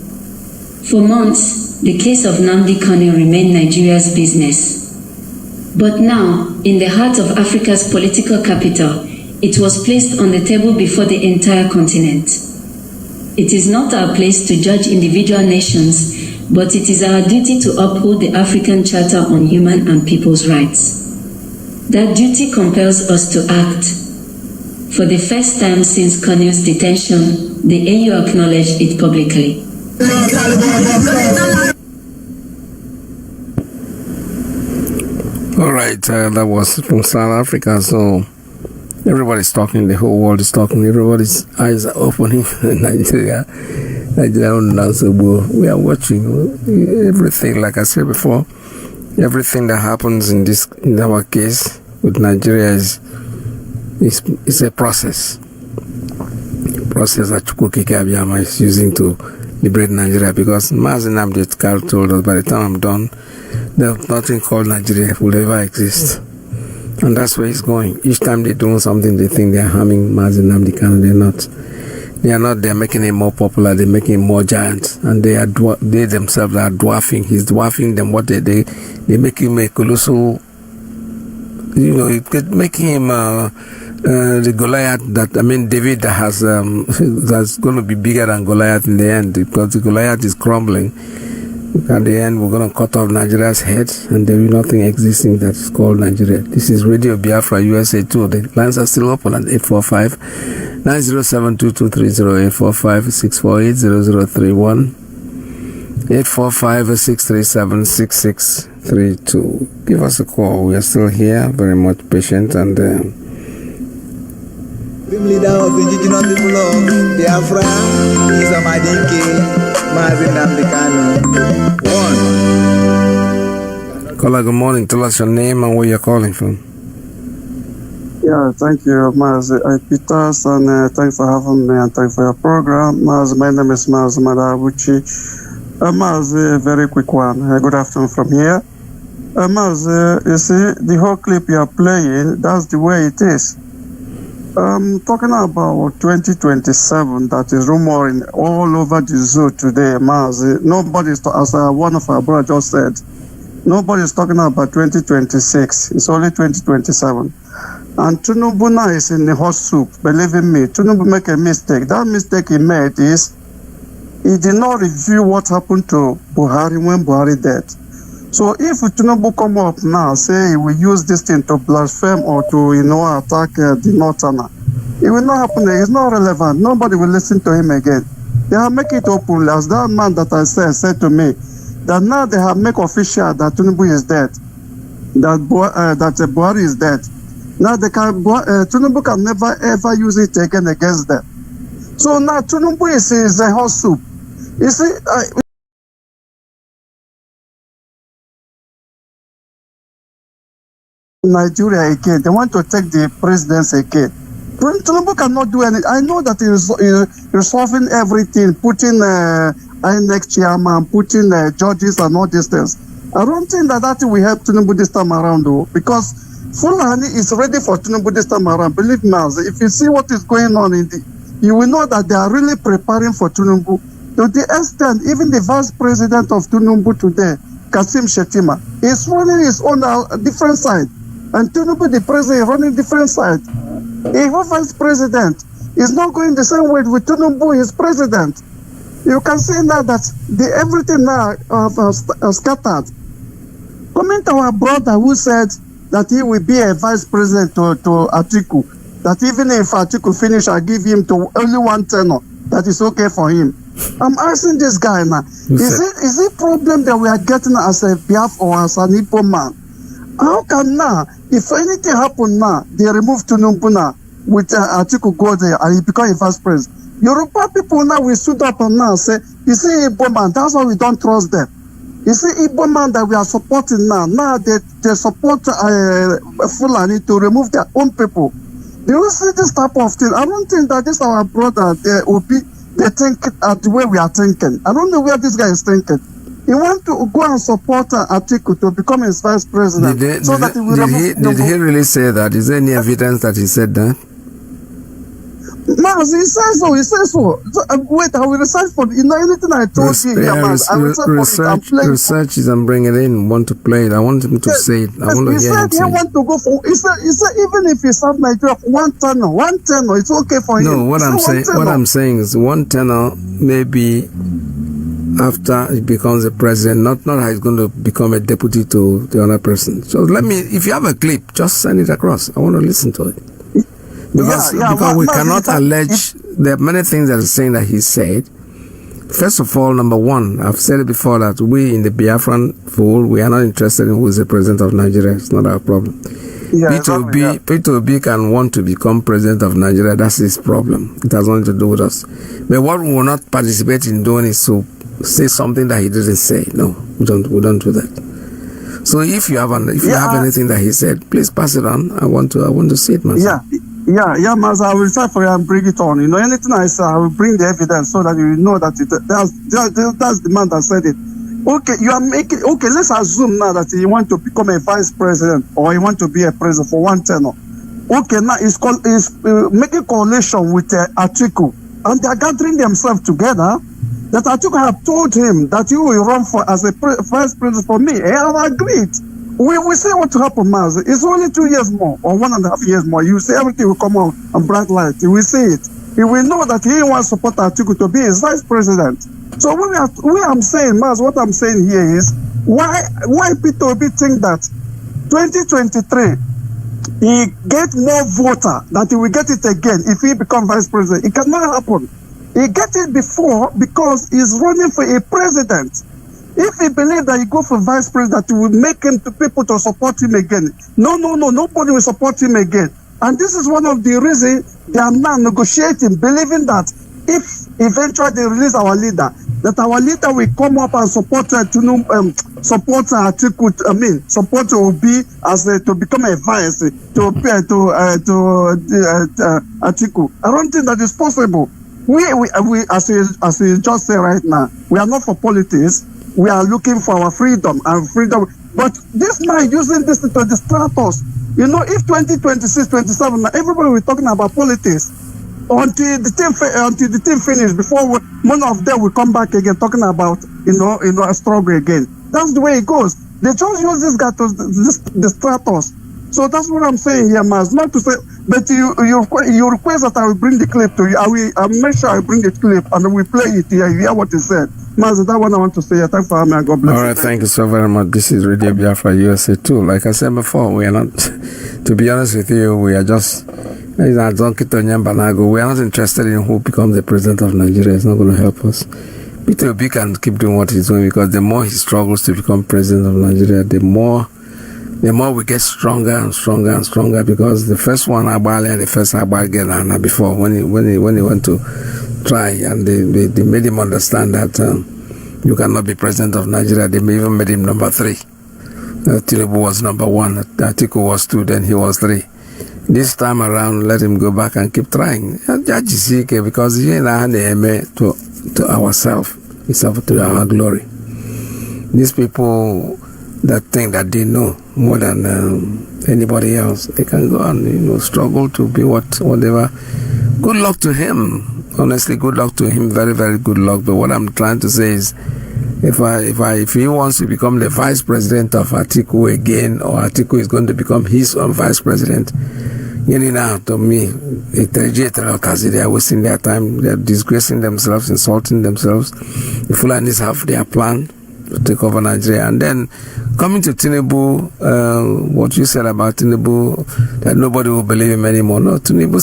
For months, the case of Nnamdi Kanu remained Nigeria's business. But now, in the heart of Africa's political capital, it was placed on the table before the entire continent. It is not our place to judge individual nations, but it is our duty to uphold the African Charter on Human and People's Rights. That duty compels us to act. For the first time since Kanu's detention, the AU acknowledged it publicly. All right, that was from South Africa. So everybody's talking, the whole world is talking, everybody's eyes are opening. Nigeria, so we are watching everything. Like I said before, everything that happens in our case with Nigeria is a process. Process that Chukwuka Abiyama is using to liberate Nigeria, because Mazi Iyke told us, by the time I'm done, there's nothing called Nigeria will ever exist. And that's where it's going. Each time they're doing something, they think they're harming Mazi Iyke. They're not. They are not. They're making him more popular. They're making him more giant, and they themselves are dwarfing. He's dwarfing them. What they make him a colossal. It could make him the Goliath David that's going to be bigger than Goliath in the end, because the Goliath is crumbling. At the end, we're going to cut off Nigeria's head, and there will nothing existing that's called Nigeria. This is Radio Biafra USA 2. The lines are still open at 845-907-2230, 845-637-6632. Give us a call. We are still here, very much patient, and Supreme leader of indigenous people of Biafra is Mazi Iyke Peters. Caller, good morning. Tell us your name and where you're calling from. Yeah, thank you, Mazi Iyke Peters, and thanks for having me and thanks for your program. Mazi, my name is Mazi Madabuchi. Mazi, a very quick one. Good afternoon from here. Mazi, you see, the whole clip you are playing, that's the way it is. Talking about 2027, that is rumoring all over the zoo today, Mazi. Nobody's, as one of our brothers just said, nobody's talking about 2026. It's only 2027. And Tinubu now is in the hot soup. Believe in me, Tinubu make a mistake. That mistake he made is he did not review what happened to Buhari when Buhari died. So if Tinubu come up now, say he will use this thing to blaspheme or to, attack the Northerner, it will not happen. It's not relevant. Nobody will listen to him again. They have make it open. As that man that I said to me, that now they have make official that Tinubu is dead, that Buhari is dead. Now they can Tinubu can never ever use it again against them. So now Tinubu is a hot soup. You see, Nigeria again, they want to take the presidency again. Tinubu cannot do anything. I know that he's resolving everything, putting INEC chairman, putting judges and all these things. I don't think that will help Tinubu this time around, though, because Fulani is ready for Tinubu this time around. Believe me, if you see what is going on you will know that they are really preparing for Tinubu. To the extent, even the vice president of Tinubu today, Kasim Shettima, is running his own different side. And Tinubu, the president, is running different side. If a vice president is not going the same way with Tinubu, his president, you can see now that everything now scattered. Coming to our brother who said that he will be a vice president to Atiku, that even if Atiku finish, I give him to only one tenor, that is okay for him. I'm asking this guy now, is it problem that we are getting as a Biafra or as an Igbo man? How can now, if anything happen now, they remove Tinubu now, with Atiku go there and he become a vice president? Yoruba people now will stood up and now say, you see Igbo man, that's why we don't trust them. You see Igbo man that we are supporting now they support Fulani to remove their own people. Do you see this type of thing? I don't think that this our brother, they think the way we are thinking. I don't know where this guy is thinking. He want to go and support Atiku to become his vice president. Did he really say that? Is there any evidence that he said that? Mazi, he says so. Wait, I will research for anything I told you. Research it and bring it in. Want to play it? I want him to say it. I want to hear him say it. Want to go for. He said even if he serve Nigeria for one tenor, it's okay for him. No, what I'm saying is one tenor maybe after he becomes a president, not how he's going to become a deputy to the other person. So if you have a clip, just send it across. I want to listen to it. Because we cannot allege, there are many things that are saying that he said. First of all, number one, I've said it before that we in the Biafran fold, we are not interested in who is the president of Nigeria. It's not our problem. Peter Obi can want to become president of Nigeria. That's his problem. It has nothing to do with us. But what we will not participate in doing is to say something that he didn't say. No, we don't do that. So if you have anything that he said, please pass it on. I want to see it myself. Yeah, Mazi, I will try for you and bring it on. Anything I say, I will bring the evidence so that you know that that's the man that said it. Okay, let's assume now that he want to become a vice president or he want to be a president for one tenor. Okay, now he's making coalition with Atiku, and they are gathering themselves together. That Atiku have told him that he will run as a vice president for me. I have agreed. We see what will happen, Mazi. It's only 2 years more or 1.5 years more. You see everything will come out and bright light. You will see it. He will know that he wants to support Atiku to be his vice president. So what I'm saying, Mazi, what I'm saying here is why Peter Obi think that 2023 he get more voter that he will get it again if he become vice president. It cannot happen. He get it before because he's running for a president. If he believes that he go for vice president, he will make him to people to support him again. No, nobody will support him again. And this is one of the reasons they are now negotiating, believing that if eventually they release our leader, that our leader will come up and support support Obi as to become a vice to Atiku. I don't think that is possible. We as you just say right now, we are not for politics. We are looking for our freedom and freedom. But this man using this to distract us. You know, if 2026, 27, everybody will be talking about politics until the team finish. Before one of them will come back again talking about a struggle again. That's the way it goes. They just use this guy to distract us. So that's what I'm saying here, Maz. Not to say, but you request that I will bring the clip to you. I'll make sure I bring the clip and we play it here. You hear what he said. Maz, that one I want to say. Thanks for having me. God bless you. All right, thank you so very much. This is Radio Biafra USA too. Like I said before, we are not, to be honest with you, we are just, we are not interested in who becomes the president of Nigeria. It's not going to help us. Peter Obi can keep doing what he's doing because the more he struggles to become president of Nigeria, the more we get stronger and stronger and stronger, because the first one Abale before when he went to try and they made him understand that you cannot be president of Nigeria. They even made him number 3. Tinubu was number 1, Atiku was 2, then he was 3. This time around, let him go back and keep trying. Because he to ourselves, it's to our glory. These people that think that they know more than anybody else, they can go and struggle to be whatever. Good luck to him. Honestly, good luck to him. Very, very good luck. But what I'm trying to say is, if he wants to become the vice president of Atiku again, or Atiku is going to become his own vice president, to me, they are wasting their time. They are disgracing themselves, insulting themselves. The Fulanis have their plan to take over Nigeria. And then coming to Tinubu, what you said about Tinubu, that nobody will believe him anymore. No, Tinubu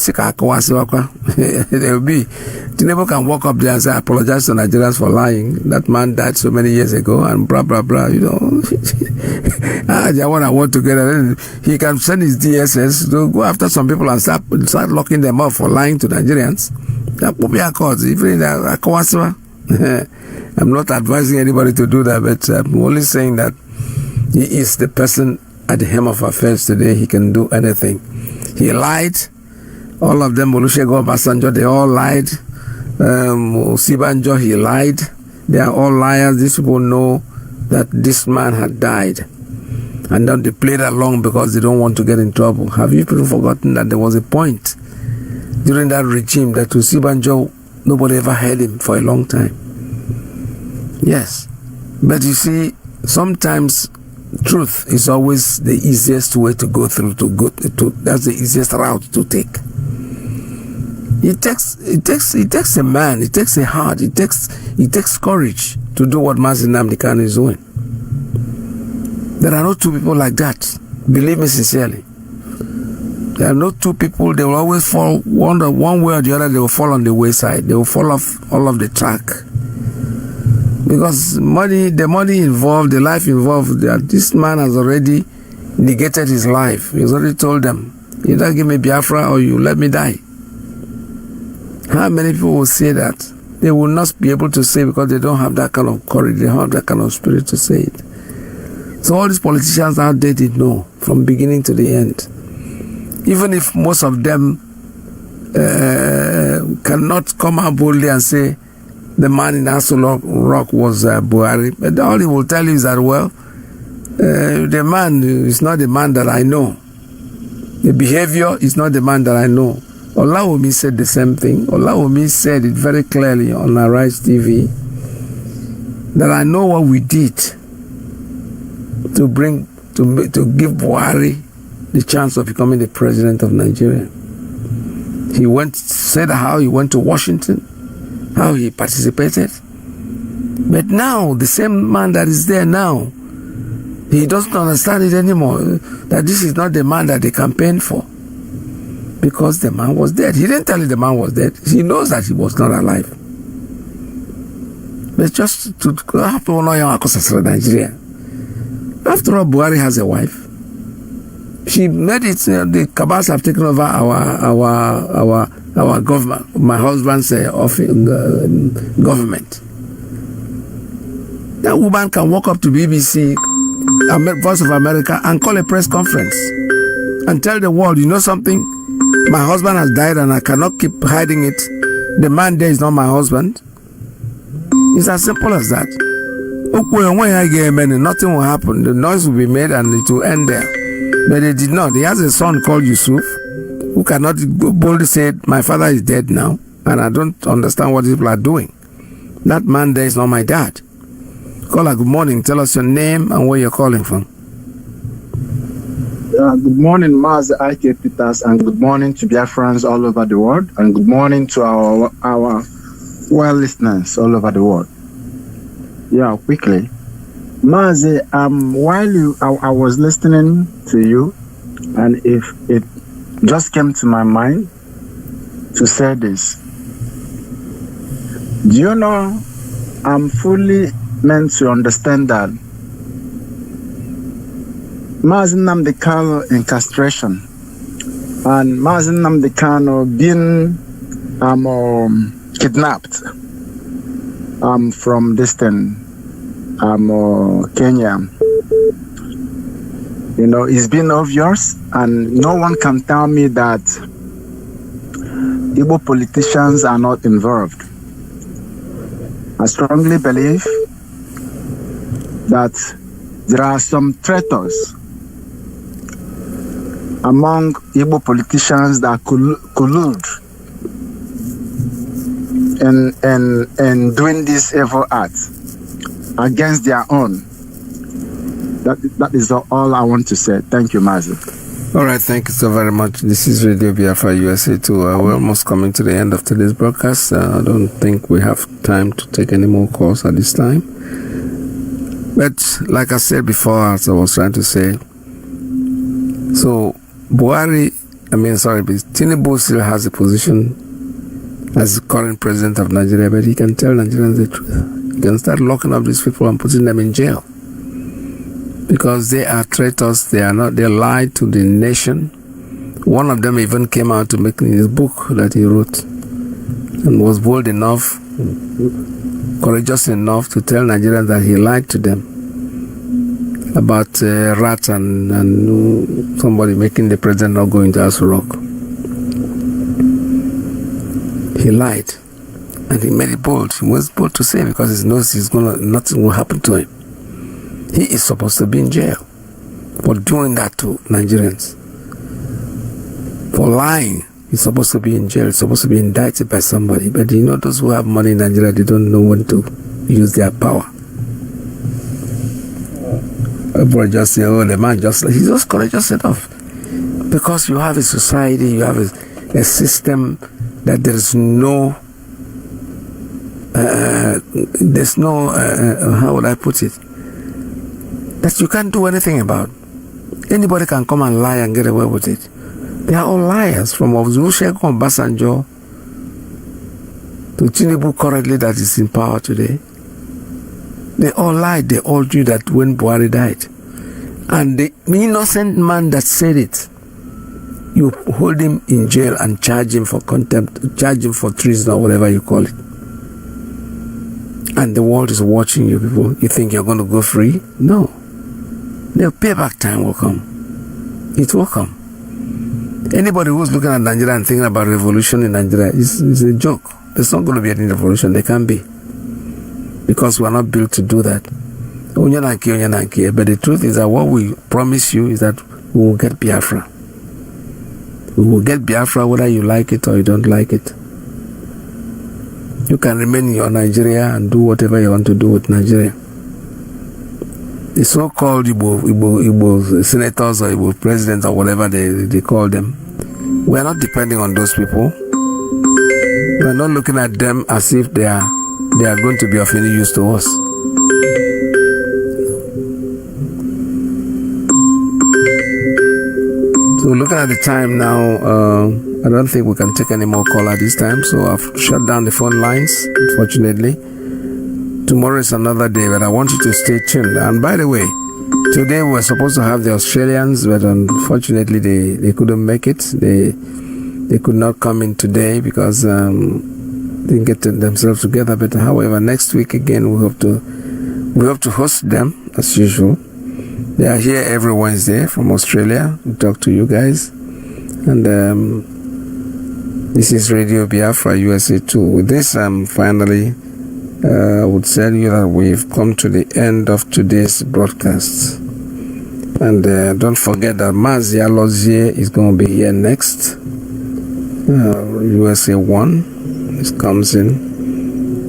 Tinubu can walk up there and say, I apologize to Nigerians for lying. That man died so many years ago and blah, blah, blah, They want to work together. Then he can send his DSS to go after some people and start locking them up for lying to Nigerians. That will be a cause. Even I'm not advising anybody to do that, but I'm only saying that he is the person at the helm of affairs today. He can do anything. He lied. All of them, Olusegun Obasanjo, they all lied. Osibanjo, he lied. They are all liars. These people know that this man had died. And then they played along because they don't want to get in trouble. Have you people forgotten that there was a point during that regime that Osibanjo, nobody ever heard him for a long time? Yes. But you see, sometimes truth is always the easiest way to go through, that's the easiest route to take. It takes a man, it takes a heart, it takes courage to do what Mazi Nnamdi Kanu is doing. There are no two people like that. Believe me sincerely. There are no two people. They will always fall one way or the other. They will fall on the wayside. They will fall off all of the track. Because the money involved, the life involved, this man has already negated his life. He's already told them, either give me Biafra or you let me die. How many people will say that? They will not be able to say because they don't have that kind of courage, they don't have that kind of spirit to say it. So all these politicians out there did know from beginning to the end. Even if most of them cannot come out boldly and say the man in Asolo Rock was Buhari, but all he will tell you is that, well, the man is not the man that I know. The behavior is not the man that I know. Olawumi said the same thing. Olawumi said it very clearly on Arise TV that I know what we did to give Buhari the chance of becoming the president of Nigeria. He said how he went to Washington, how he participated. But now, the same man that is there now, he doesn't understand it anymore, that this is not the man that they campaigned for. Because the man was dead. He didn't tell you the man was dead. He knows that he was not alive. But just to have to know Nigeria. After all, Buhari has a wife. She made it. The cabals have taken over our government. My husband's government. That woman can walk up to BBC, Voice of America, and call a press conference and tell the world, you know something? My husband has died and I cannot keep hiding it. The man there is not my husband. It's as simple as that. Nothing will happen. The noise will be made and it will end there. But they did not. He has a son called Yusuf who cannot boldly say, my father is dead now, and I don't understand what people are doing. That man there is not my dad. Call her, good morning. Tell us your name and where you're calling from. Good morning, Mazi Iyke Peters, and good morning to Biafrans all over the world, and good morning to our well listeners all over the world. Yeah, quickly. Mazi, while I was listening to you, and if it just came to my mind to say this. Do you know, I'm fully meant to understand that Mazi Nnamdi Kanu incarceration and Mazi Nnamdi Kanu being kidnapped from distant Kenya, you know, it's been obvious, and no one can tell me that Igbo politicians are not involved. I strongly believe that there are some traitors among Igbo politicians that collude in doing this evil act against their own. That is all I want to say. Thank you, Mazi. All right, thank you so very much. This is Radio Biafra USA too. We're almost coming to the end of today's broadcast. I don't think we have time to take any more calls at this time. But like I said before, as I was trying to say, so Tinubu still has a position as the current president of Nigeria, but he can tell Nigerians the truth. He can start locking up these people and putting them in jail. Because they are traitors, they lied to the nation. One of them even came out to make his book that he wrote and was bold enough, courageous enough to tell Nigerians that he lied to them about rats and somebody making the president not go into Aso Rock. He lied, and he made it bold. He was bold to say because he knows nothing will happen to him. He is supposed to be in jail for doing that to Nigerians. For lying, he's supposed to be in jail. He's supposed to be indicted by somebody. But you know, those who have money in Nigeria, they don't know when to use their power. Everybody just say, oh, the man he's just courageous enough. Because you have a society, you have a system that there's no, how would I put it? That you can't do anything about. Anybody can come and lie and get away with it. They are all liars, from Olusegun Obasanjo to Tinubu currently that is in power today. They all lied. They all knew that when Buhari died. And the innocent man that said it, you hold him in jail and charge him for contempt, charge him for treason or whatever you call it. And the world is watching you people. You think you're going to go free? No. The payback time will come. It will come. Anybody who's looking at Nigeria and thinking about revolution in Nigeria is a joke. There's not going to be any revolution. There can be. Because we are not built to do that. But the truth is that what we promise you is that we will get Biafra. We will get Biafra whether you like it or you don't like it. You can remain in your Nigeria and do whatever you want to do with Nigeria. The so-called Igbo senators or Igbo presidents or whatever they call them, we are not depending on those people. We are not looking at them as if they are going to be of any use to us. So looking at the time now, I don't think we can take any more call at this time. So I've shut down the phone lines, unfortunately. Tomorrow is another day, but I want you to stay tuned. And by the way, Today we were supposed to have the Australians, but unfortunately they couldn't make it. They could not come in today because they didn't get themselves together. But however, next week again we hope to host them as usual. They are here every Wednesday from Australia. We talk to you guys, and this is Radio Biafra USA 2. With this, finally I would tell you that we've come to the end of today's broadcast. And don't forget that Mazi Iyke is going to be here next. USA 1. It comes in.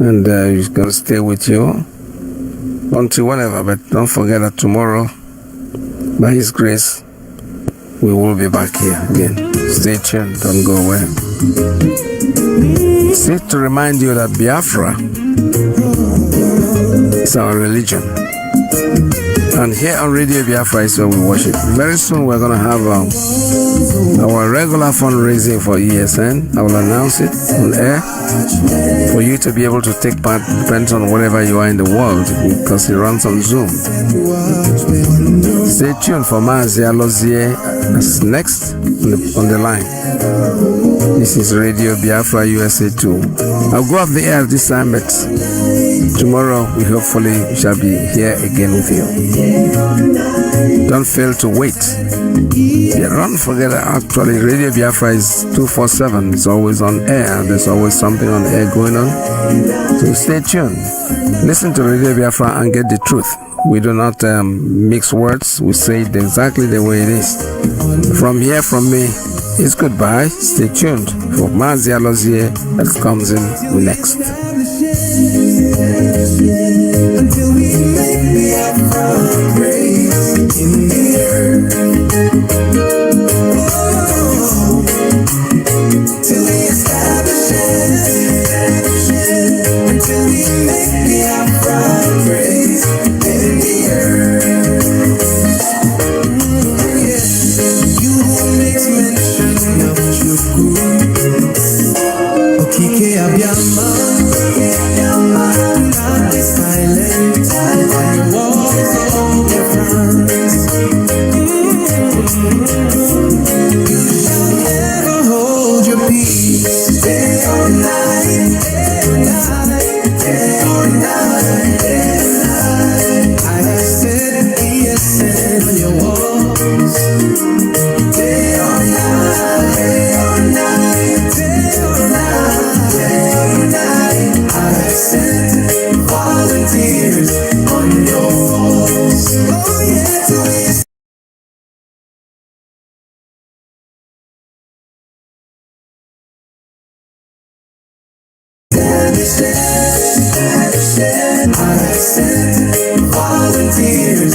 And he's going to stay with you until whenever. But don't forget that tomorrow, by His grace, we will be back here again. Stay tuned. Don't go away. It's to remind you that Biafra is our religion. And here on Radio Biafra is where we worship. Very soon we're going to have our regular fundraising for ESN. I will announce it on air for you to be able to take part, depends on wherever you are in the world, because it runs on Zoom. Stay tuned for Mazi Iyke that's next on the line. This is Radio Biafra USA 2. I'll go off the air this time, but tomorrow we hopefully shall be here again with you. Don't fail to wait. Don't forget that actually Radio Biafra is 247. It's always on air. There's always something on air going on. So stay tuned. Listen to Radio Biafra and get the truth. We do not mix words. We say it exactly the way it is. From here, from me, it's goodbye. Stay tuned for Mazi Iyke that comes in next. Until we make Biafra great in the earth. Till we establish it. Until we make Biafra great in the earth. You who makes mention of Chukwu, Okike Abiyama, not be silent on the walls of Biafrans. You shall never hold your peace, day or night, day or night, day or night, day or night. I have said ESN on your walls, day or night, day or night, day or night, day or night. I have sent volunteers on your walls. Oh yeah, to establish it. I have sent volunteers